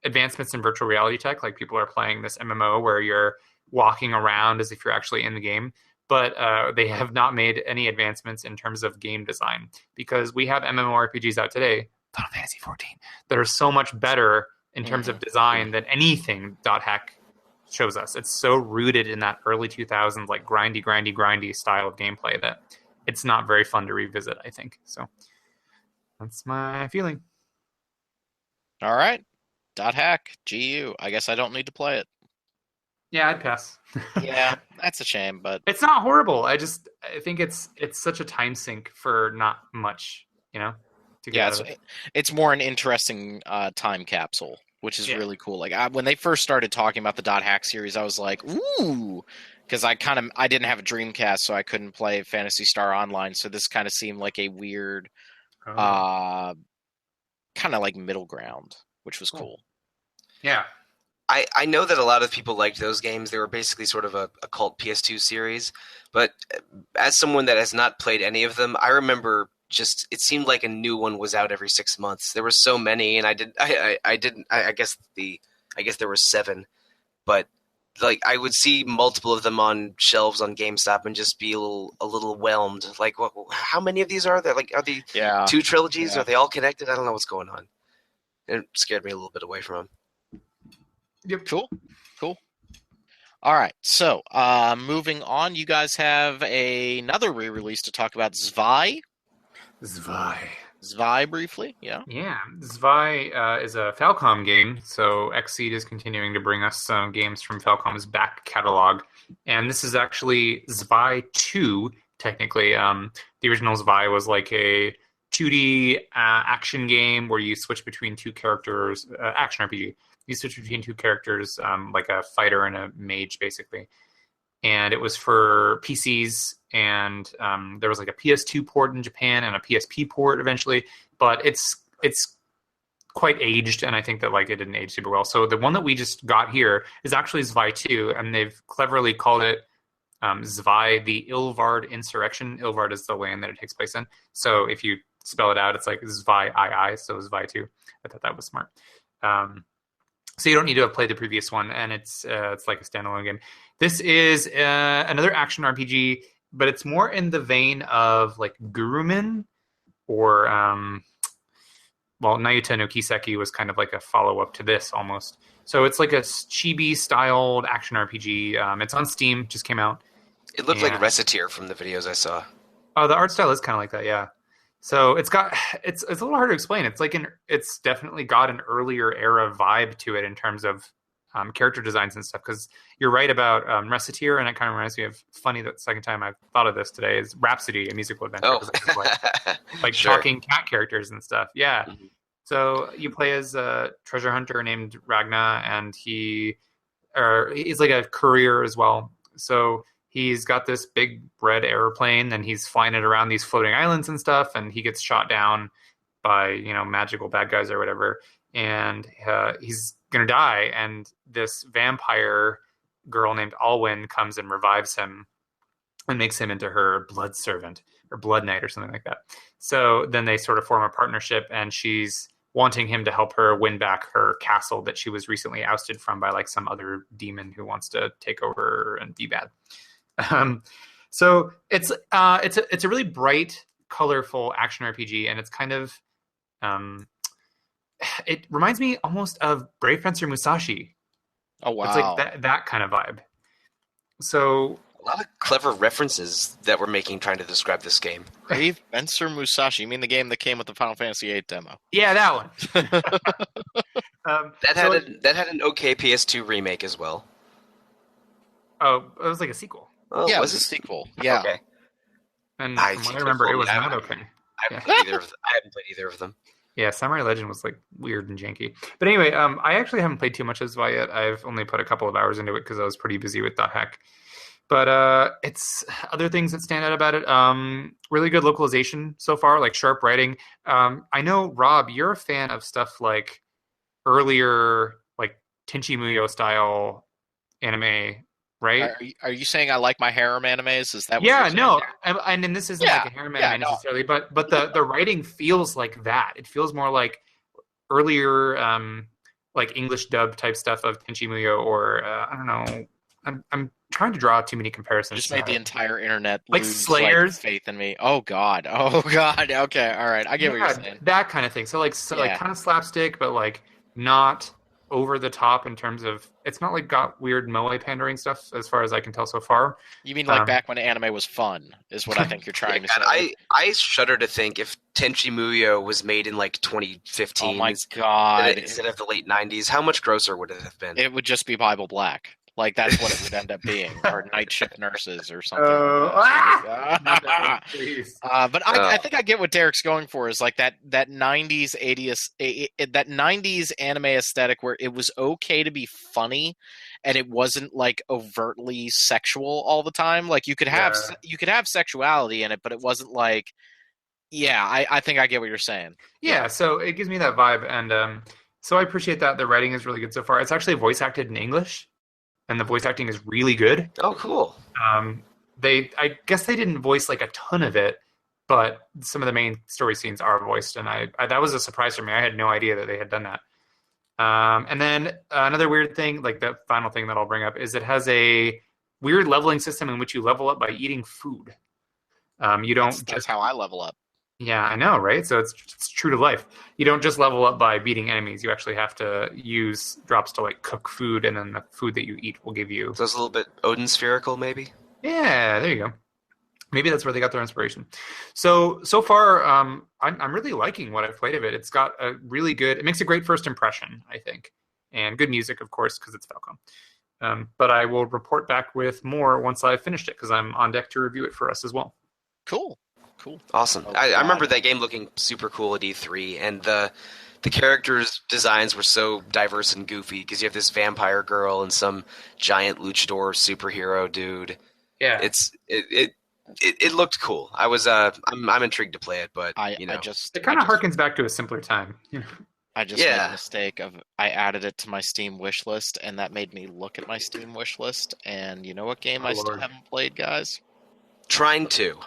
advancements in virtual reality tech, like people are playing this MMO where you're walking around as if you're actually in the game. But they have not made any advancements in terms of game design, because we have MMORPGs out today, Final Fantasy XIV, that are so much better in terms of design than anything .hack shows us. It's so rooted in that early 2000s, like grindy style of gameplay that it's not very fun to revisit, I think. So that's my feeling. All right. .hack, GU. I guess I don't need to play it. Yeah, I'd pass. Yeah, that's a shame, but it's not horrible. I think it's such a time sink for not much, to get it's more an interesting time capsule, which is really cool. Like when they first started talking about the .hack series, I was like, ooh, because I didn't have a Dreamcast, so I couldn't play Phantasy Star Online. So this kind of seemed like a weird, kind of like middle ground, which was cool. Yeah. I know that a lot of people liked those games. They were basically sort of a cult PS2 series. But as someone that has not played any of them, I remember it seemed like a new one was out every 6 months. There were so many, and I guess there were 7. But like I would see multiple of them on shelves on GameStop and just be a little whelmed. Like, how many of these are there? Like, are they 2 trilogies? Yeah. Are they all connected? I don't know what's going on. It scared me a little bit away from them. Yep. Cool. All right, so moving on, you guys have another re-release to talk about, Zwei. Zwei. Zwei, briefly, yeah. Yeah, Zwei is a Falcom game, so Xseed is continuing to bring us some games from Falcom's back catalog, and this is actually Zwei 2, technically. The original Zwei was like a 2D action game where you switch between two characters, action RPG. You switch between two characters, like a fighter and a mage, basically. And it was for PCs, and there was like a PS2 port in Japan and a PSP port eventually, but it's quite aged, and I think that like it didn't age super well. So the one that we just got here is actually Zwei 2, and they've cleverly called it Zwei, the Ilvard Insurrection. Ilvard is the land that it takes place in. So if you spell it out, it's like Zwei II, so Zwei 2. I thought that was smart. So you don't need to have played the previous one, and it's like a standalone game. This is another action RPG, but it's more in the vein of like Gurumin or Nayuta no Kiseki was kind of like a follow-up to this almost. So it's like a chibi-styled action RPG. It's on Steam, just came out. It looked like Reciteer from the videos I saw. Oh, the art style is kind of like that, yeah. So it's a little hard to explain. It's like it's definitely got an earlier era vibe to it in terms of character designs and stuff. Because you're right about Reciteer, and it kind of reminds me of funny that the second time I've thought of this today is Rhapsody, a musical adventure. Oh, like sure. talking cat characters and stuff. Yeah. Mm-hmm. So you play as a treasure hunter named Ragna, and he's like a courier as well. So he's got this big red airplane, and he's flying it around these floating islands and stuff, and he gets shot down by, magical bad guys or whatever, and he's going to die, and this vampire girl named Alwyn comes and revives him and makes him into her blood servant, or blood knight, or something like that. So then they sort of form a partnership, and she's wanting him to help her win back her castle that she was recently ousted from by like some other demon who wants to take over and be bad. So it's a really bright, colorful action RPG, and it's kind of it reminds me almost of Brave Fencer Musashi. Oh wow! It's like that kind of vibe. So a lot of clever references that we're making trying to describe this game. Brave Fencer Musashi. You mean the game that came with the Final Fantasy VIII demo? Yeah, that one. That had an okay PS2 remake as well. Oh, it was like a sequel. Oh, yeah, it was a sequel. Yeah. Okay. And from what I remember, it was not okay. I haven't played either of them. Yeah, Samurai Legend was like weird and janky. But anyway, I actually haven't played too much of Zwei yet. I've only put a couple of hours into it because I was pretty busy with .hack. But it's other things that stand out about it. Really good localization so far, like sharp writing. I know, Rob, you're a fan of stuff like earlier, like Tenchi Muyo style anime, right? Are you saying I like my harem animes? Is that what yeah? you're No, and this isn't like a harem anime necessarily, but the writing feels like that. It feels more like earlier, like English dub type stuff of Tenchi Muyo, or I don't know. I'm trying to draw too many comparisons. Just made the entire internet like lose Slayers, faith in me. Oh God. Okay, all right. I get what you're saying. That kind of thing. So like kind of slapstick, but like not over the top in terms of, it's not like got weird moe pandering stuff as far as I can tell so far. You mean like back when anime was fun is what I think you're trying to say. I shudder to think if Tenchi Muyo was made in like 2015. Oh my God. Instead of the late 90s, how much grosser would it have been? It would just be Bible Black. Like that's what it would end up being, or Night Shift Nurses, or something. But I think I get what Derek's going for. Is like that 90s 80s that 90s anime aesthetic where it was okay to be funny, and it wasn't like overtly sexual all the time. Like you could have sexuality in it, but it wasn't like. Yeah, I think I get what you're saying. Yeah, so it gives me that vibe, and so I appreciate that. The writing is really good so far. It's actually voice acted in English. And the voice acting is really good. Oh, cool. I guess they didn't voice like a ton of it, but some of the main story scenes are voiced, and I that was a surprise for me. I had no idea that they had done that. And then another weird thing, like the final thing that I'll bring up, is it has a weird leveling system in which you level up by eating food. You don't. That's how I level up. Yeah, I know, right? So it's true to life. You don't just level up by beating enemies. You actually have to use drops to like cook food, and then the food that you eat will give you. So it's a little bit Odin spherical, maybe. Yeah, there you go. Maybe that's where they got their inspiration. So far, I'm really liking what I've played of it. It's got a really good. It makes a great first impression, I think, and good music, of course, because it's Falcom. But I will report back with more once I've finished it, because I'm on deck to review it for us as well. Cool. Awesome. Oh, I remember God. that game looking super cool at E3, and the characters' designs were so diverse and goofy because you have this vampire girl and some giant luchador superhero dude. Yeah, It looked cool. I'm intrigued to play it, but I you know, just it kind of harkens back to a simpler time. I just made a yeah. mistake of I added it to my Steam wish list, and that made me look at my Steam wish list. And you know what game Oh, I still Lord. haven't played, guys? Trying to.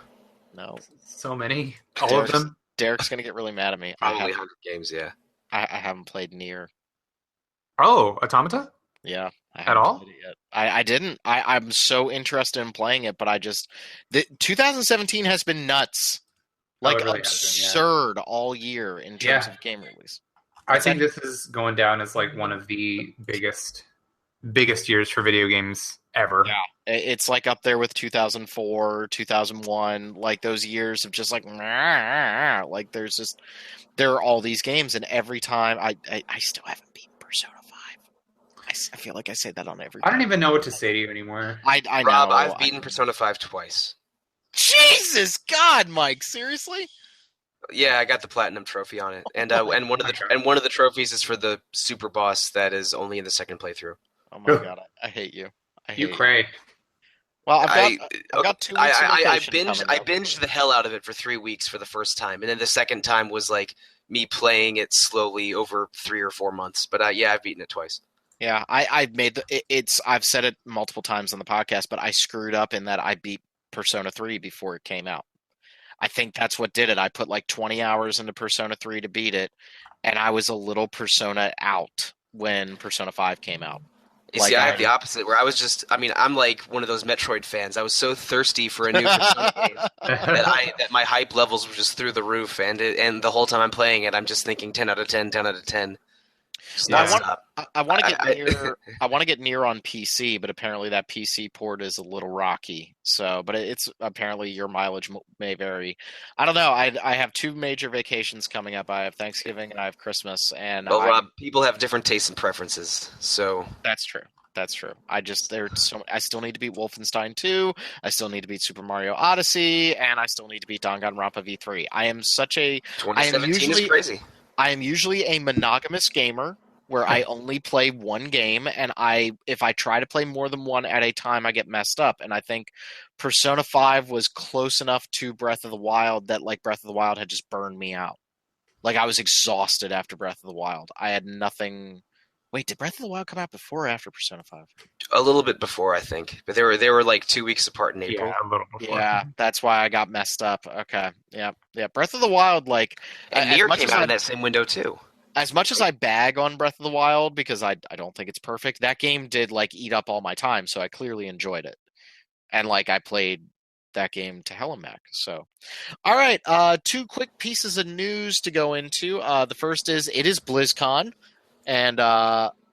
No, So many, all of them. Derek's gonna get really mad at me. Probably 100 games, yeah. I haven't played Nier. Oh, Automata? Yeah, I At haven't all? played it yet. I didn't. I'm so interested in playing it, but the 2017 has been nuts, Oh, like it really has been, yeah. absurd all year in terms Yeah. of game release. I think this is going down as like one of the biggest years for video games ever. Yeah, it's like up there with 2004, 2001, like those years of just like there are all these games, and every time I still haven't beaten Persona 5. I feel like I say that on every. I don't even know what to say to you anymore. I Rob, know. I've beaten Persona 5 twice. Jesus God, Mike, seriously? Yeah, I got the platinum trophy on it, and Oh and one of the trophies is for the super boss that is only in the second playthrough. Oh my God, I hate you. I hate You you. cray. Well, I've got 2 weeks of I vacation binged coming up. binged the hell out of it for 3 weeks for the first time, and then the second time was like me playing it slowly over 3 or 4 months. But yeah, I've beaten it twice. Yeah, I made it's. I've said it multiple times on the podcast, but I screwed up in that I beat Persona 3 before it came out. I think that's what did it. I put like 20 hours into Persona 3 to beat it, and I was a little Persona out when Persona 5 came out. You Like, see, I have the opposite, where I was just, I mean, I'm like one of those Metroid fans. I was so thirsty for a new Persona game that my hype levels were just through the roof, and the whole time I'm playing it, I'm just thinking 10 out of 10, 10 out of 10. Just Yeah. nonstop. I want to get near. I want to get near on PC, but apparently that PC port is a little rocky. So, but it's apparently your mileage may vary. I don't know. I have 2 major vacations coming up. I have Thanksgiving and I have Christmas, and Well, Rob, people have different tastes and preferences, so that's true. That's true. I still need to beat Wolfenstein 2. I still need to beat Super Mario Odyssey, and I still need to beat Danganronpa V3. I am 2017 is crazy. I am usually a monogamous gamer where I only play one game, and if I try to play more than one at a time, I get messed up. And I think Persona 5 was close enough to Breath of the Wild that like Breath of the Wild had just burned me out. Like I was exhausted after Breath of the Wild. I had nothing. Wait, did Breath of the Wild come out before or after Persona 5? A little bit before, I think, but they were like 2 weeks apart in April. Yeah, a little before. Yeah, that's why I got messed up. Okay, yeah. Breath of the Wild, like, And as Nier much came as out I- in that same window too. as much as I bag on Breath of the Wild because I don't think it's perfect, that game did like eat up all my time, so I clearly enjoyed it. And like I played that game to hell and back. So all right, 2 quick pieces of news to go into. The first is it is BlizzCon, and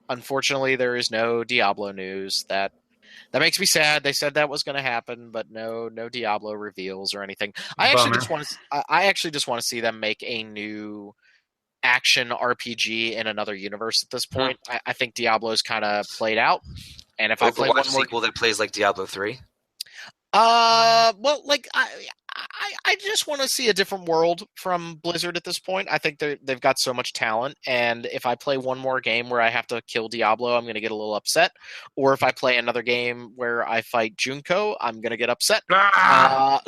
unfortunately there is no Diablo news. That makes me sad. They said that was going to happen, but no Diablo reveals or anything. I actually just want to see them make a new action RPG in another universe at this point. I think Diablo's kind of played out, and if I play one Overwatch more, sequel that plays like Diablo 3. well, like I just want to see a different world from Blizzard at this point. I think they've got so much talent, and if I play one more game where I have to kill Diablo, I'm going to get a little upset. Or if I play another game where I fight Junko, I'm going to get upset. Ah!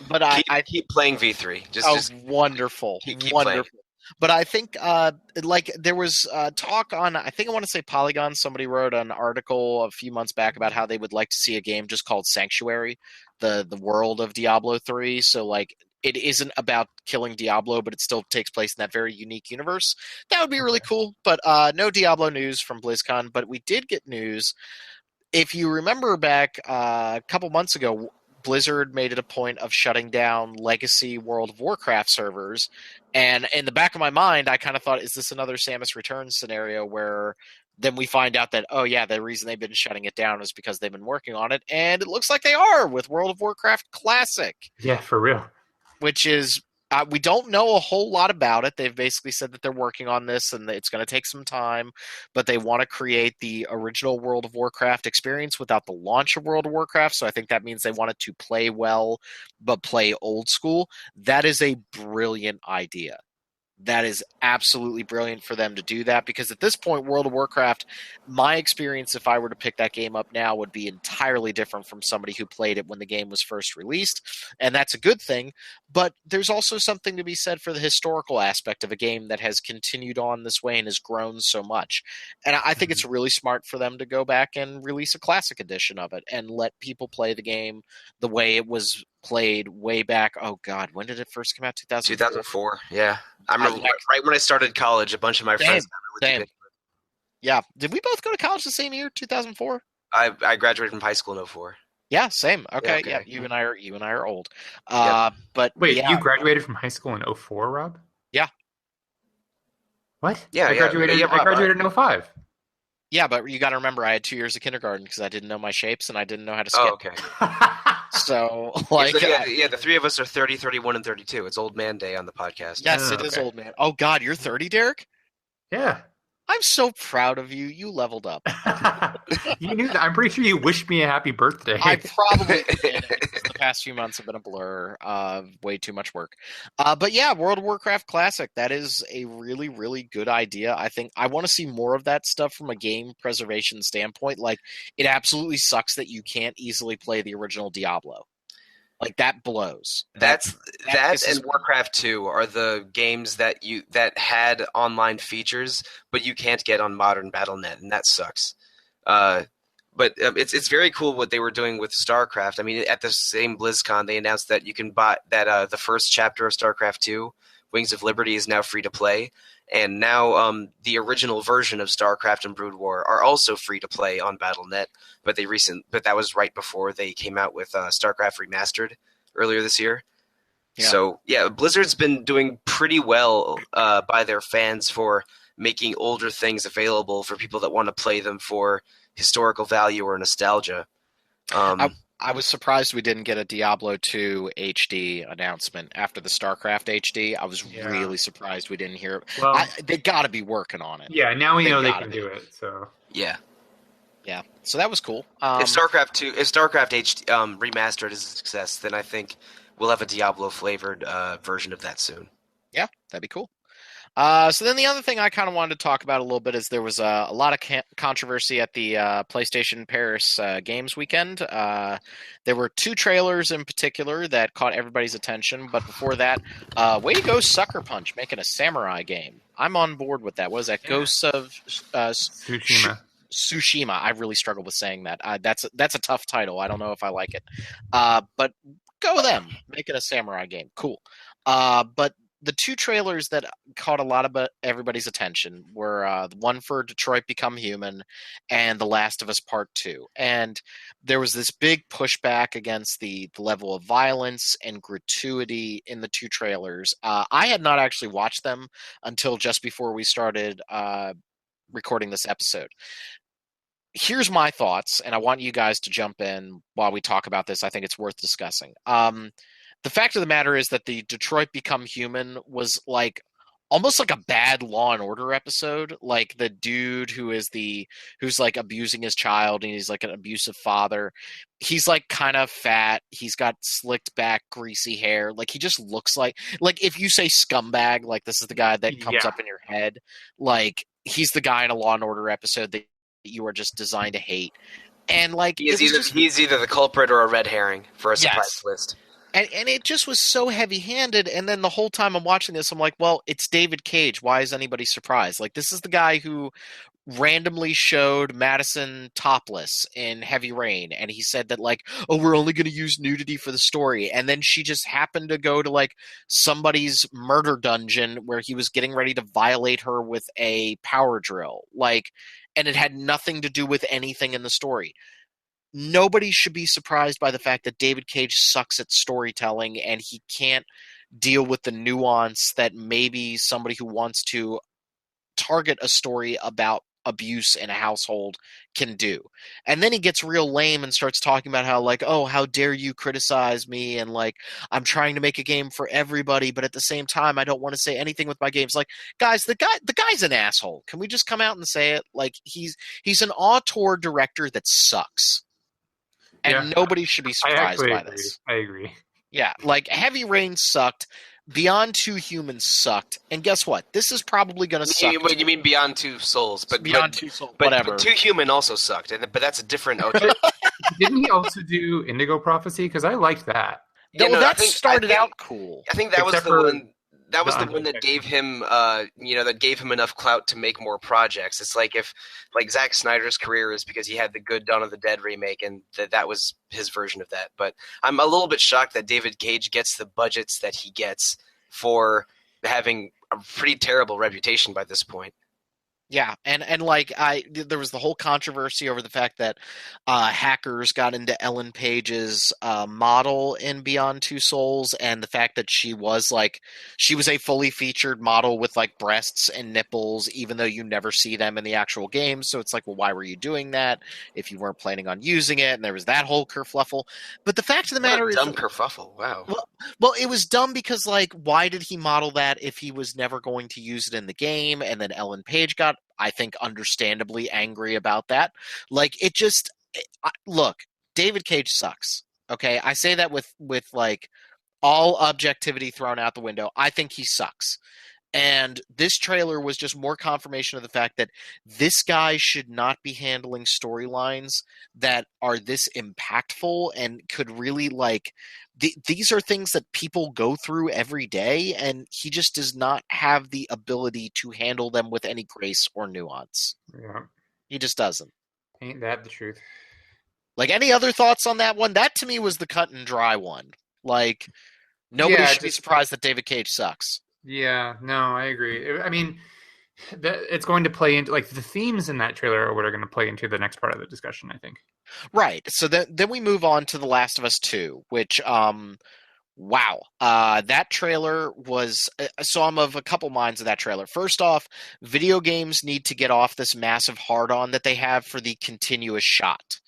But I keep playing V3. Just wonderful, keep wonderful. playing. But I think, like, there was talk on, I think I want to say Polygon, somebody wrote an article a few months back about how they would like to see a game just called Sanctuary, the world of Diablo 3. So, like, it isn't about killing Diablo, but it still takes place in that very unique universe. That would be really cool. But no Diablo news from BlizzCon. But we did get news. If you remember back a couple months ago, Blizzard made it a point of shutting down legacy World of Warcraft servers. And in the back of my mind, I kind of thought, is this another Samus Returns scenario where then we find out that, oh yeah, the reason they've been shutting it down is because they've been working on it. And it looks like they are with World of Warcraft Classic. Yeah, for real. Which is, we don't know a whole lot about it. They've basically said that they're working on this and it's going to take some time, but they want to create the original World of Warcraft experience without the launch of World of Warcraft. So I think that means they want it to play well, but play old school. That is a brilliant idea. That is absolutely brilliant for them to do that, because at this point, World of Warcraft, my experience if I were to pick that game up now would be entirely different from somebody who played it when the game was first released, and that's a good thing. But there's also something to be said for the historical aspect of a game that has continued on this way and has grown so much. And I think it's really smart for them to go back and release a classic edition of it and let people play the game the way it was played way back. Oh God, when did it first come out? 2004. Yeah, I remember right when I started college. A bunch of my friends got really big. Yeah, did we both go to college the same year, 2004? I graduated from high school in 2004. Yeah, same. Okay, yeah, you and I are old. But wait, yeah. You graduated from high school in 2004, Rob? Yeah. What? Yeah, I graduated in 2005. Yeah, but you got to remember, I had 2 years of kindergarten because I didn't know my shapes and I didn't know how to skip. Oh, okay. So, like... the three of us are 30, 31, and 32. It's Old Man Day on the podcast. Yes, it is Old Man. Oh, God, you're 30, Derek? Yeah. I'm so proud of you. You leveled up. You knew that. I'm pretty sure you wished me a happy birthday. I probably did. The past few months have been a blur. Way too much work. But yeah, World of Warcraft Classic. That is a really, really good idea. I think I want to see more of that stuff from a game preservation standpoint. Like, it absolutely sucks that you can't easily play the original Diablo. Like, that blows. That and Warcraft 2 are the games that had online features, but you can't get on modern Battle.net, and that sucks. But it's very cool what they were doing with StarCraft. I mean, at the same BlizzCon, they announced that you can buy that the first chapter of StarCraft 2, Wings of Liberty, is now free to play, and now the original version of StarCraft and Brood War are also free to play on Battle.net. But that was right before they came out with StarCraft Remastered earlier this year. Yeah. So yeah, Blizzard's been doing pretty well by their fans for making older things available for people that want to play them for historical value or nostalgia. I was surprised we didn't get a Diablo 2 HD announcement after the StarCraft HD. I was really surprised we didn't hear it. Well, they got to be working on it. Yeah, now we know they can do it. So yeah, so that was cool. If StarCraft HD remastered is a success, then I think we'll have a Diablo flavored version of that soon. Yeah, that'd be cool. So then the other thing I kind of wanted to talk about a little bit is there was a lot of controversy at the PlayStation Paris Games weekend. There were 2 trailers in particular that caught everybody's attention, but before that, way to go Sucker Punch, making a samurai game. I'm on board with that. What is that? Yeah. Ghosts of Tsushima. Tsushima. I really struggle with saying that. That's a tough title. I don't know if I like it. But go them. Making a samurai game. Cool. But the 2 trailers that caught a lot of everybody's attention were the one for Detroit Become Human and The Last of Us Part 2. And there was this big pushback against the level of violence and gratuity in the 2 trailers. I had not actually watched them until just before we started recording this episode. Here's my thoughts, and I want you guys to jump in while we talk about this. I think it's worth discussing. The fact of the matter is that the Detroit Become Human was like almost like a bad Law and Order episode. Like the dude who's like abusing his child, and he's like an abusive father. He's like kind of fat. He's got slicked back, greasy hair. Like he just looks like if you say scumbag, like this is the guy that comes up in your head. Like he's the guy in a Law and Order episode that you are just designed to hate. And like he's either the culprit or a red herring for a surprise list. And it just was so heavy-handed, and then the whole time I'm watching this, I'm like, well, it's David Cage. Why is anybody surprised? Like, this is the guy who randomly showed Madison topless in Heavy Rain, and he said that, like, oh, we're only going to use nudity for the story, and then she just happened to go to, like, somebody's murder dungeon where he was getting ready to violate her with a power drill. Like, and it had nothing to do with anything in the story. nobody should be surprised by the fact that David Cage sucks at storytelling and he can't deal with the nuance that maybe somebody who wants to target a story about abuse in a household can do. And then he gets real lame and starts talking about how, like, oh, how dare you criticize me, and like, I'm trying to make a game for everybody, but at the same time I don't want to say anything with my games. Like, guys, the guy's an asshole. Can we just come out and say it? Like, he's an auteur director that sucks. And nobody should be surprised by this. I agree. Yeah, like Heavy Rain sucked. Beyond Two Humans sucked, and guess what? This is probably going to suck. You mean Beyond Two Souls? But Beyond Two Souls, whatever. But Two Human also sucked, but that's a different. Didn't he also do Indigo Prophecy? Because I liked that. That started out cool. I think that was the one. That was the one that gave him, that gave him enough clout to make more projects. It's like if, like, Zack Snyder's career is because he had the good Dawn of the Dead remake, and that was his version of that. But I'm a little bit shocked that David Cage gets the budgets that he gets for having a pretty terrible reputation by this point. Yeah, and like there was the whole controversy over the fact that hackers got into Ellen Page's model in Beyond Two Souls, and the fact that she was a fully featured model with like breasts and nipples, even though you never see them in the actual game. So it's like, well, why were you doing that if you weren't planning on using it? And there was that whole kerfluffle. But the fact of the matter is, dumb kerfuffle. Wow. Well, it was dumb because, like, why did he model that if he was never going to use it in the game? And then Ellen Page got, I think, understandably angry about that. Like, look, David Cage sucks. Okay, I say that with like all objectivity thrown out the window. I think he sucks. And this trailer was just more confirmation of the fact that this guy should not be handling storylines that are this impactful and could really, like, these are things that people go through every day, and he just does not have the ability to handle them with any grace or nuance. Yeah. He just doesn't. Ain't that the truth? Like, any other thoughts on that one? That, to me, was the cut and dry one. Like, nobody should be surprised that David Cage sucks. Yeah, no, I agree. I mean, it's going to play into, like, the themes in that trailer are what are going to play into the next part of the discussion, I think. Right. So then we move on to The Last of Us 2, which, wow. That trailer was, so I'm of a couple minds of that trailer. First off, video games need to get off this massive hard-on that they have for the continuous shot.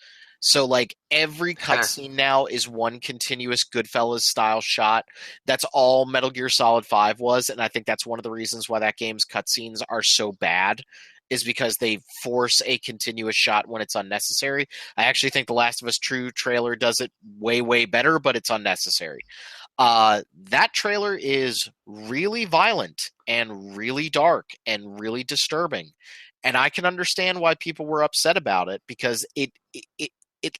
So, like, every cutscene now is one continuous Goodfellas-style shot. That's all Metal Gear Solid 5 was, and I think that's one of the reasons why that game's cutscenes are so bad, is because they force a continuous shot when it's unnecessary. I actually think The Last of Us 2 trailer does it way, way better, but it's unnecessary. That trailer is really violent and really dark and really disturbing. And I can understand why people were upset about it, because it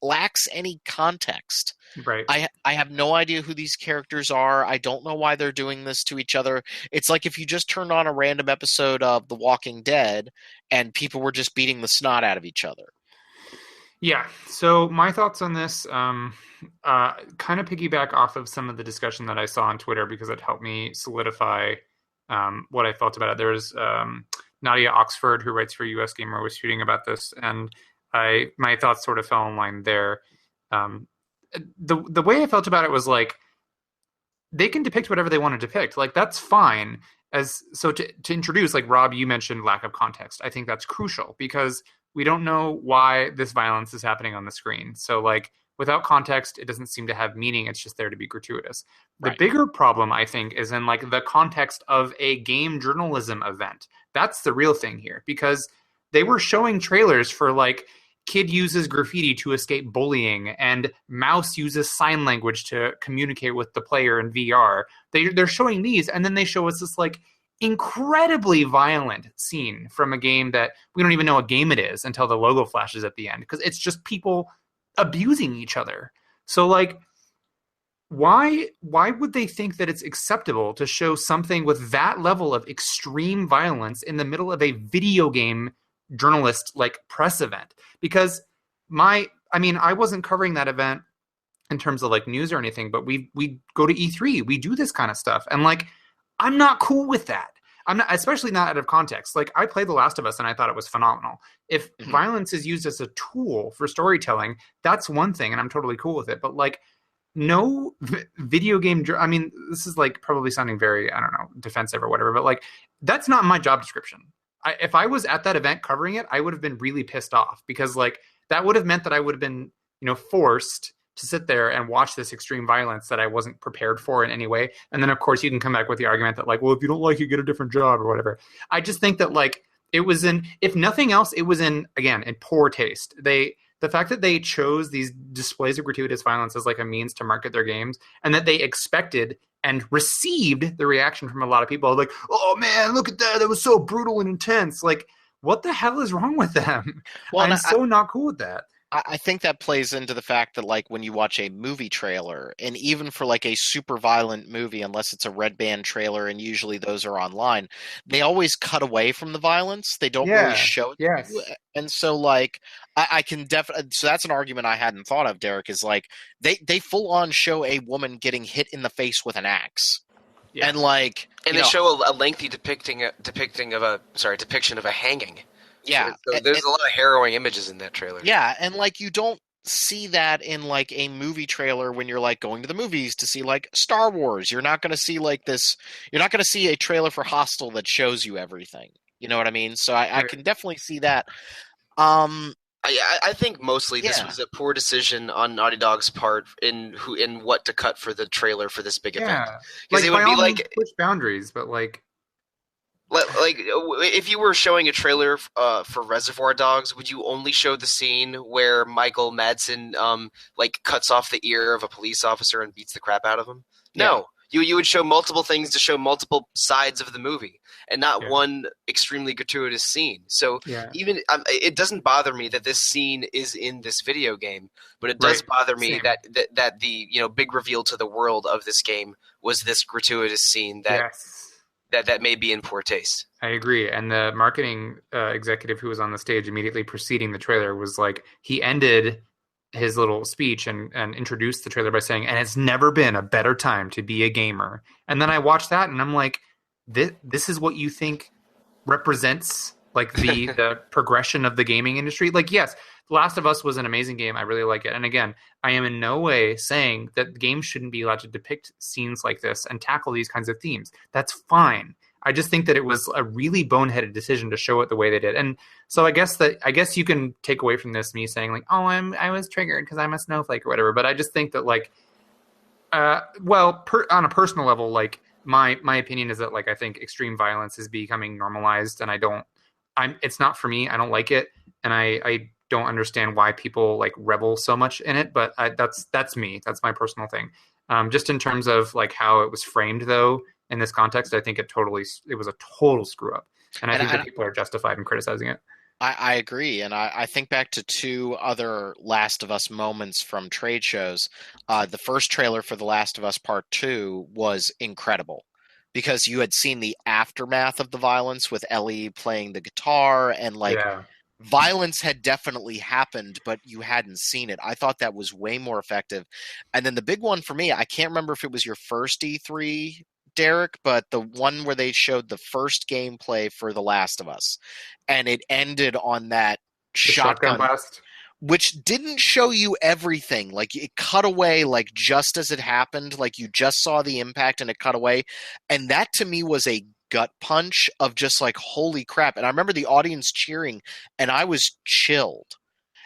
lacks any context. Right. I have no idea who these characters are. I don't know why they're doing this to each other. It's like if you just turned on a random episode of The Walking Dead and people were just beating the snot out of each other. Yeah. So my thoughts on this kind of piggyback off of some of the discussion that I saw on Twitter, because it helped me solidify what I felt about it. There's Nadia Oxford, who writes for US Gamer, was tweeting about this, and my thoughts sort of fell in line there. The way I felt about it was like, they can depict whatever they want to depict. Like, that's fine. To introduce, like, Rob, you mentioned lack of context. I think that's crucial, because we don't know why this violence is happening on the screen. So, like, without context, it doesn't seem to have meaning. It's just there to be gratuitous. The bigger problem, I think, is in, like, the context of a game journalism event. That's the real thing here, because they were showing trailers for, like, kid uses graffiti to escape bullying, and mouse uses sign language to communicate with the player in VR. They're showing these, and then they show us this, like, incredibly violent scene from a game that we don't even know what game it is until the logo flashes at the end, because it's just people abusing each other. So, like, why would they think that it's acceptable to show something with that level of extreme violence in the middle of a video game journalist, like, press event? Because I wasn't covering that event in terms of, like, news or anything, but we go to E3, we do this kind of stuff, and, like, I'm not cool with that. I'm not, especially not out of context. Like, I played The Last of Us and I thought it was phenomenal. If violence is used as a tool for storytelling, that's one thing, and I'm totally cool with it. But like, no video game. I mean, this is like probably sounding very, I don't know, defensive or whatever, but like, that's not my job description. If I was at that event covering it, I would have been really pissed off, because like that would have meant that I would have been, forced to sit there and watch this extreme violence that I wasn't prepared for in any way. And then of course you can come back with the argument that like, well, if you don't like it, get a different job or whatever. I just think that like it was if nothing else, it was in poor taste. The fact that they chose these displays of gratuitous violence as like a means to market their games, and that they expected and received the reaction from a lot of people like, oh man, look at that. That was so brutal and intense. Like, what the hell is wrong with them? Well, I'm so not cool with that. I think that plays into the fact that like when you watch a movie trailer, and even for like a super violent movie, unless it's a red band trailer, and usually those are online, they always cut away from the violence. They don't really show it. Yes. And so like I can definitely, so that's an argument I hadn't thought of, Derek, is like they full on show a woman getting hit in the face with an axe. Yeah. And like, and they show a lengthy depiction of a hanging. Yeah. So there's a lot of harrowing images in that trailer. Yeah, and like you don't see that in like a movie trailer when you're like going to the movies to see like Star Wars. You're not going to see like this. You're not going to see a trailer for Hostel that shows you everything. You know what I mean? So I can definitely see that. I think mostly this was a poor decision on Naughty Dog's part in what to cut for the trailer for this big event. Because it would be like push boundaries, but like if you were showing a trailer for Reservoir Dogs, would you only show the scene where Michael Madsen cuts off the ear of a police officer and beats the crap out of him? No. You would show multiple things to show multiple sides of the movie, and not one extremely gratuitous scene. So even it doesn't bother me that this scene is in this video game, but it does bother me that the big reveal to the world of this game was this gratuitous scene that may be in poor taste. I agree. And the marketing executive who was on the stage immediately preceding the trailer was like, he ended his little speech and introduced the trailer by saying, and it's never been a better time to be a gamer. And then I watched that and I'm like, this is what you think represents like the progression of the gaming industry? Like, yes, The Last of Us was an amazing game. I really like it. And again, I am in no way saying that games shouldn't be allowed to depict scenes like this and tackle these kinds of themes. That's fine. I just think that it was a really boneheaded decision to show it the way they did. And so I guess you can take away from this me saying like, oh, I was triggered because I'm a snowflake or whatever. But I just think that like, on a personal level, like my opinion is that like I think extreme violence is becoming normalized, and it's not for me. I don't like it, and I don't understand why people like revel so much in it. But that's me. That's my personal thing. Just in terms of like how it was framed though. In this context, I think it was a total screw up. And I think that people are justified in criticizing it. I agree. And I think back to two other Last of Us moments from trade shows. The first trailer for The Last of Us Part 2 was incredible because you had seen the aftermath of the violence with Ellie playing the guitar and violence had definitely happened, but you hadn't seen it. I thought that was way more effective. And then the big one for me, I can't remember if it was your first E3, Derek, but the one where they showed the first gameplay for The Last of Us, and it ended on that shotgun blast, which didn't show you everything. Like it cut away, like just as it happened, like you just saw the impact and it cut away, and that to me was a gut punch of just like holy crap. And I remember the audience cheering, and I was chilled.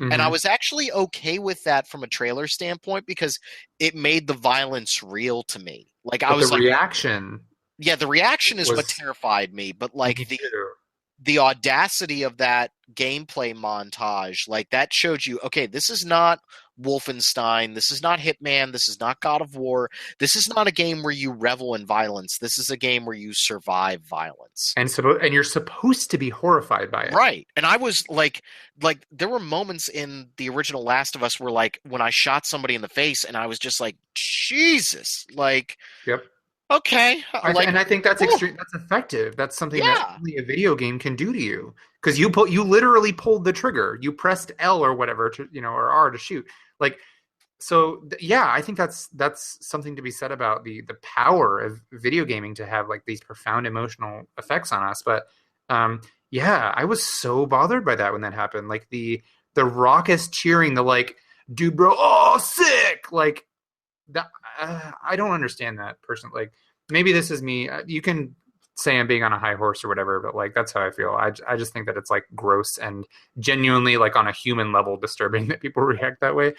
Mm-hmm. And I was actually okay with that from a trailer standpoint because it made the violence real to me. Like the reaction. Yeah, the reaction is what terrified me. But like the audacity of that gameplay montage, like that showed you, okay, this is not Wolfenstein, this is not Hitman, this is not God of War, this is not a game where you revel in violence, this is a game where you survive violence. And you're supposed to be horrified by it. Right. And I was like there were moments in the original Last of Us where like when I shot somebody in the face and I was just like, Jesus, like yep. Okay. And I think that's extreme. That's effective. That's something that only a video game can do to you. Because you literally pulled the trigger. You pressed L or whatever to, or R to shoot. Like Yeah, I think that's something to be said about the power of video gaming to have like these profound emotional effects on us. But yeah, I was so bothered by that when that happened. Like the raucous cheering, the like, dude, bro, oh, sick, like that. I don't understand that personally. Like maybe this is me. You can say I'm being on a high horse or whatever, but like that's how I feel. I just think that it's like gross and genuinely like on a human level disturbing that people react that way.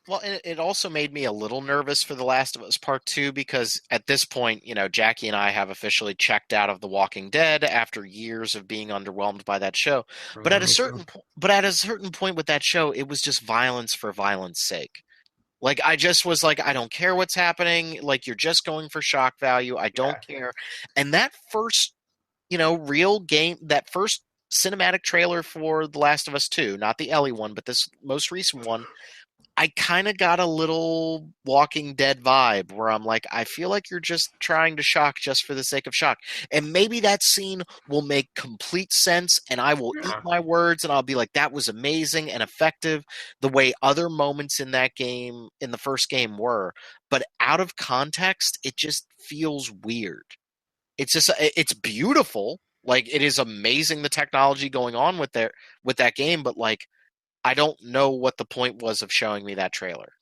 Well, it also made me a little nervous for The Last of Us Part 2 because at this point, Jackie and I have officially checked out of The Walking Dead after years of being underwhelmed by that show. But at a certain point with that show, it was just violence for violence sake. Like, I just was like, I don't care what's happening. Like, you're just going for shock value. I don't care. And that first, real game, that first cinematic trailer for The Last of Us 2, not the Ellie one, but this most recent one, I kind of got a little Walking Dead vibe where I'm like, I feel like you're just trying to shock just for the sake of shock. And maybe that scene will make complete sense and I will eat my words and I'll be like, that was amazing and effective the way other moments in that game, in the first game were. But out of context, it just feels weird. It's beautiful. Like, it is amazing the technology going on with that game, but like, I don't know what the point was of showing me that trailer.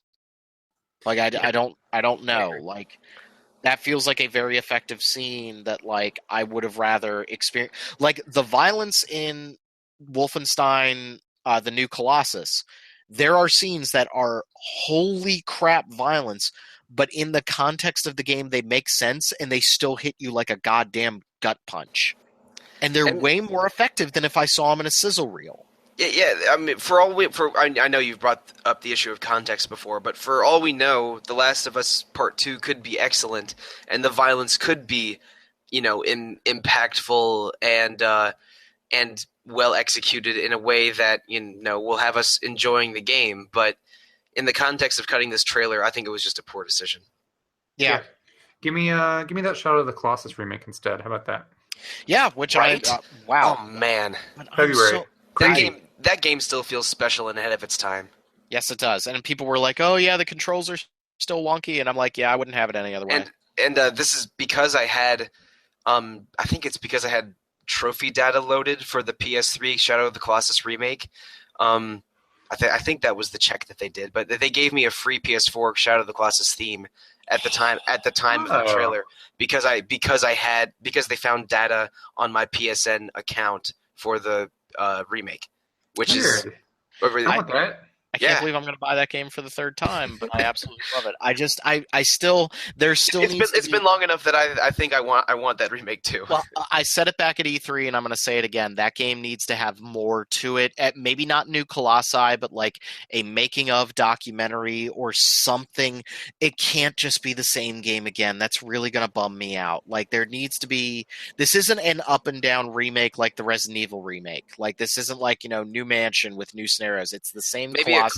Like, I don't know. Like, that feels like a very effective scene that, like, I would have rather experienced. Like, the violence in Wolfenstein, The New Colossus, there are scenes that are holy crap violence, but in the context of the game, they make sense, and they still hit you like a goddamn gut punch. And they're way more effective than if I saw them in a sizzle reel. Yeah. I mean, I know you've brought up the issue of context before, but for all we know, The Last of Us Part 2 could be excellent, and the violence could be, impactful and well executed in a way that will have us enjoying the game. But in the context of cutting this trailer, I think it was just a poor decision. Yeah. Give me that Shadow of the Colossus remake instead. How about that? Yeah, which right? Wow. Oh man, February. That game still feels special and ahead of its time. Yes, it does. And people were like, "Oh yeah, the controls are still wonky," and I'm like, "Yeah, I wouldn't have it any other way." And this is because I had, I think it's because I had trophy data loaded for the PS3 Shadow of the Colossus remake. I think that was the check that they did, but they gave me a free PS4 Shadow of the Colossus theme at the time of the trailer because they found data on my PSN account for the remake, which is I can't believe I'm going to buy that game for the third time, but I absolutely love it. It's been long enough that I think I want that remake too. Well, I said it back at E3, and I'm going to say it again. That game needs to have more to it. Maybe not New Colossi, but like a making of documentary or something. It can't just be the same game again. That's really going to bum me out. Like, there needs to be. This isn't an up and down remake like the Resident Evil remake. Like, this isn't like new mansion with new scenarios. It's the same. Maybe a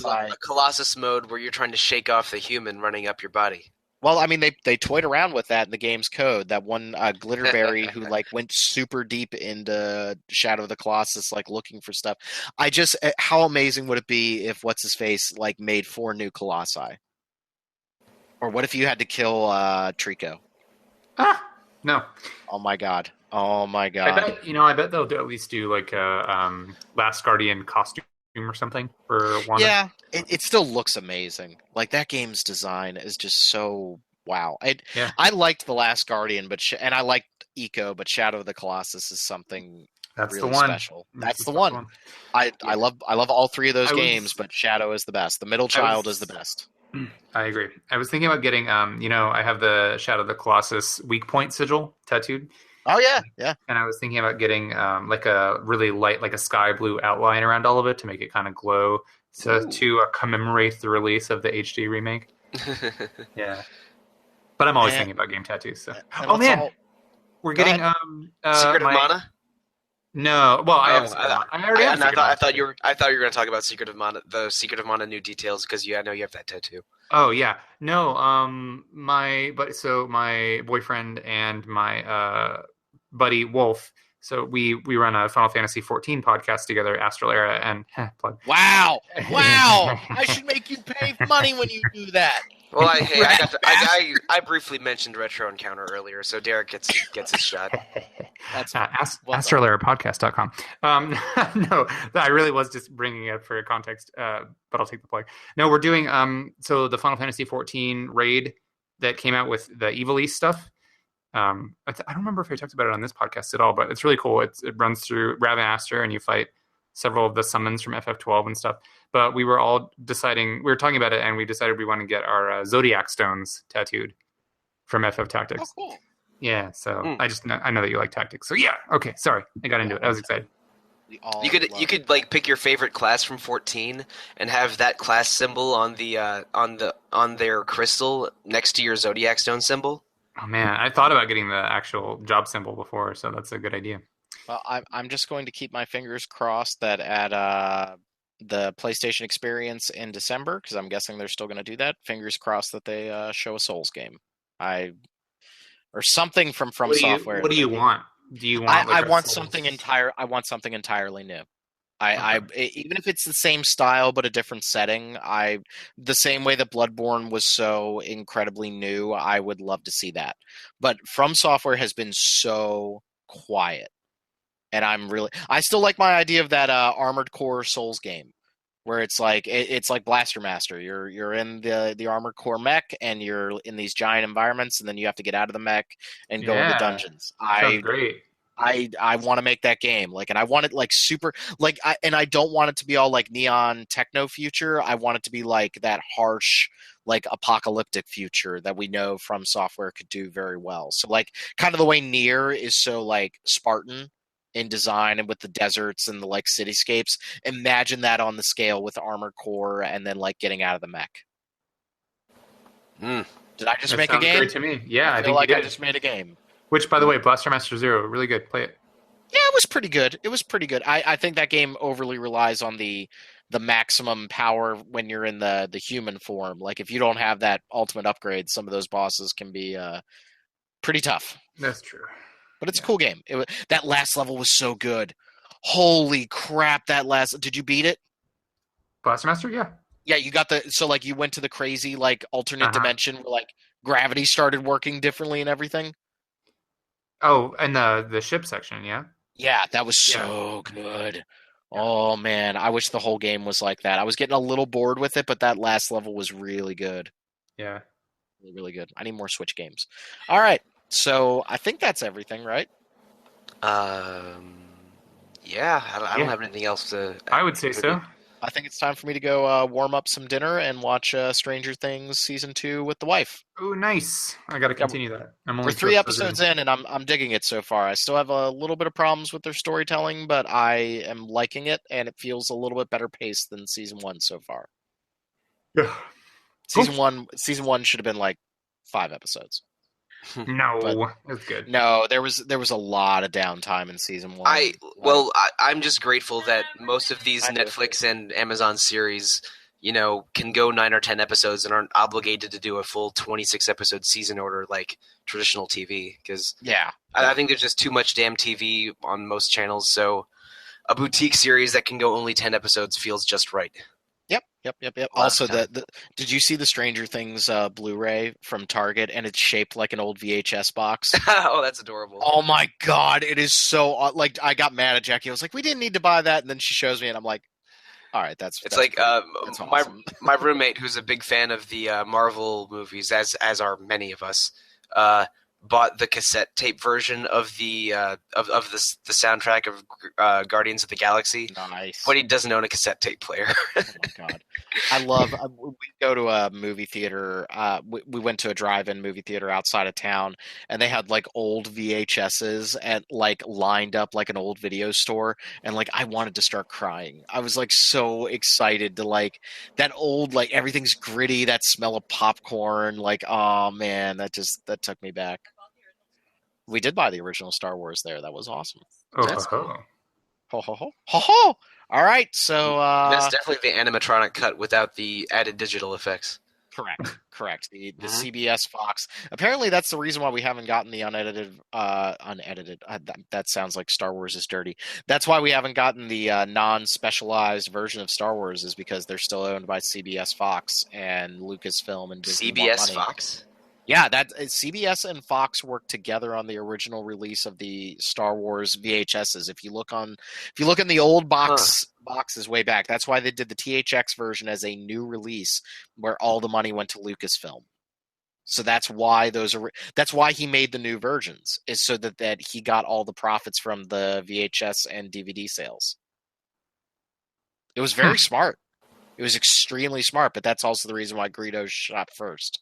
Colossus mode where you're trying to shake off the human running up your body. Well, I mean, they toyed around with that in the game's code. That one Glitterberry who like went super deep into Shadow of the Colossus, like looking for stuff. How amazing would it be if what's his face like made 4 new Colossi? Or what if you had to kill Trico? No. Oh my god. I bet they'll at least do like a Last Guardian costume or something for Wanda. Yeah, it still looks amazing. Like, that game's design is just so wow. I liked The Last Guardian, and I liked Eco, but Shadow of the Colossus is something really special. That's the one. I love all 3 of those games, but Shadow is the best. The middle child is the best. I agree. I was thinking about getting I have the Shadow of the Colossus weak point sigil tattooed. Oh yeah. And I was thinking about getting like a really light, like a sky blue outline around all of it to make it kind of glow to commemorate the release of the HD remake. Yeah, but I'm always thinking about game tattoos. So. Oh man, we're getting Secret of Mana. No, well, I thought you were going to talk about Secret of Mana, the Secret of Mana new details, because I know you have that tattoo. Oh yeah, no. My boyfriend and my buddy Wolf So we run a Final Fantasy 14 podcast together, Astral Era, and plug. Wow! I should make you pay money when you do that. Well, I briefly mentioned Retro Encounter earlier, so Derek gets his shot. That's astraleraPodcast.com. No, I really was just bringing it up for context, but I'll take the plug. No, we're doing so the Final Fantasy 14 raid that came out with the Evil East stuff. I don't remember if I talked about it on this podcast at all, but it's really cool. It runs through Ravenaster, and you fight several of the summons from FF12 and stuff. But we were all deciding, we were talking about it, and we decided we want to get our Zodiac stones tattooed from FF Tactics. Oh, cool. Yeah, so I know that you like Tactics. So yeah, okay, sorry, I got into it. I was excited. You could like pick your favorite class from 14 and have that class symbol on their crystal next to your Zodiac stone symbol. Oh man, I thought about getting the actual job symbol before, so that's a good idea. Well, I'm just going to keep my fingers crossed that at the PlayStation Experience in December, because I'm guessing they're still going to do that. Fingers crossed that they show a Souls game, or something from Software. What do you want? Do you want? I want something entirely new. Even if it's the same style but a different setting, the same way that Bloodborne was so incredibly new, I would love to see that. But From Software has been so quiet, and I still like my idea of that Armored Core Souls game, where it's like Blaster Master. You're in the Armored Core mech, and you're in these giant environments, and then you have to get out of the mech and go into dungeons. Sounds great. I want to make that game, and I want it super, and I don't want it to be all neon techno future. I want it to be that harsh, apocalyptic future that we know From Software could do very well. So kind of the way Nier is so Spartan in design and with the deserts and the cityscapes. Imagine that on the scale with Armored Core and then getting out of the mech. Did I just make a game? Great to me. Yeah, I think I just made a game. Which, by the way, Blaster Master Zero, really good. Play it. Yeah, it was pretty good. I think that game overly relies on the maximum power when you're in the human form. If you don't have that ultimate upgrade, some of those bosses can be pretty tough. That's true. But it's a cool game. That last level was so good. Holy crap, did you beat it? Blaster Master, yeah. Yeah, you got you went to the crazy alternate dimension where gravity started working differently and everything. Oh, and the ship section, yeah? Yeah, that was so good. Yeah. Oh, man. I wish the whole game was like that. I was getting a little bored with it, but that last level was really good. Yeah. Really, really good. I need more Switch games. All right. So I think that's everything, right? Yeah. I don't have anything else to... I would say so. I think it's time for me to go warm up some dinner and watch Stranger Things Season 2 with the wife. Oh, nice. I got to continue that. We're 3 episodes in, and I'm digging it so far. I still have a little bit of problems with their storytelling, but I am liking it, and it feels a little bit better paced than Season 1 so far. Yeah. Season one should have been 5 episodes. No, that's good. No, there was a lot of downtime in Season 1. I'm just grateful that most of these Netflix and Amazon series, can go 9 or 10 episodes and aren't obligated to do a full 26 episode season order like traditional TV. Because I think there's just too much damn TV on most channels. So a boutique series that can go only 10 episodes feels just right. Yep. Also, did you see the Stranger Things Blu-ray from Target, and it's shaped like an old VHS box? Oh, that's adorable. Oh my God, it is so I got mad at Jackie. I was like, we didn't need to buy that, and then she shows me, and I'm like, all right, that's awesome. my roommate, who's a big fan of the Marvel movies, as are many of us, bought the cassette tape version of the soundtrack of Guardians of the Galaxy. Nice. But he doesn't own a cassette tape player. Oh my God. I love we go to a movie theater. We went to a drive-in movie theater outside of town, and they had old VHSs and lined up like an old video store, and I wanted to start crying. I was so excited to that old everything's gritty, that smell of popcorn. Oh man, that took me back. We did buy the original Star Wars there. That was awesome. That's cool. Ho ho ho ho ho! All right, so that's definitely the animatronic cut without the added digital effects. Correct. The Mhm. CBS Fox. Apparently, that's the reason why we haven't gotten the unedited. That sounds like Star Wars is dirty. That's why we haven't gotten the non-specialized version of Star Wars, is because they're still owned by CBS Fox and Lucasfilm and Disney. CBS want money. Fox. Yeah, that CBS and Fox worked together on the original release of the Star Wars VHSs. If you look in the old boxes way back, that's why they did the THX version as a new release, where all the money went to Lucasfilm. So that's why that's why he made the new versions, is so that he got all the profits from the VHS and DVD sales. It was very smart. It was extremely smart, but that's also the reason why Greedo shot first.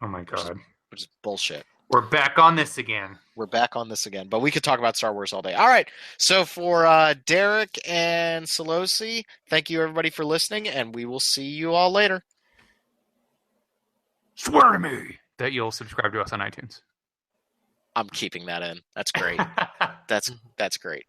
Oh my god. Which is bullshit. We're back on this again. But we could talk about Star Wars all day. All right. So for Derek and Solosi, thank you everybody for listening, and we will see you all later. Swear to me that you'll subscribe to us on iTunes. I'm keeping that in. That's great. That's great.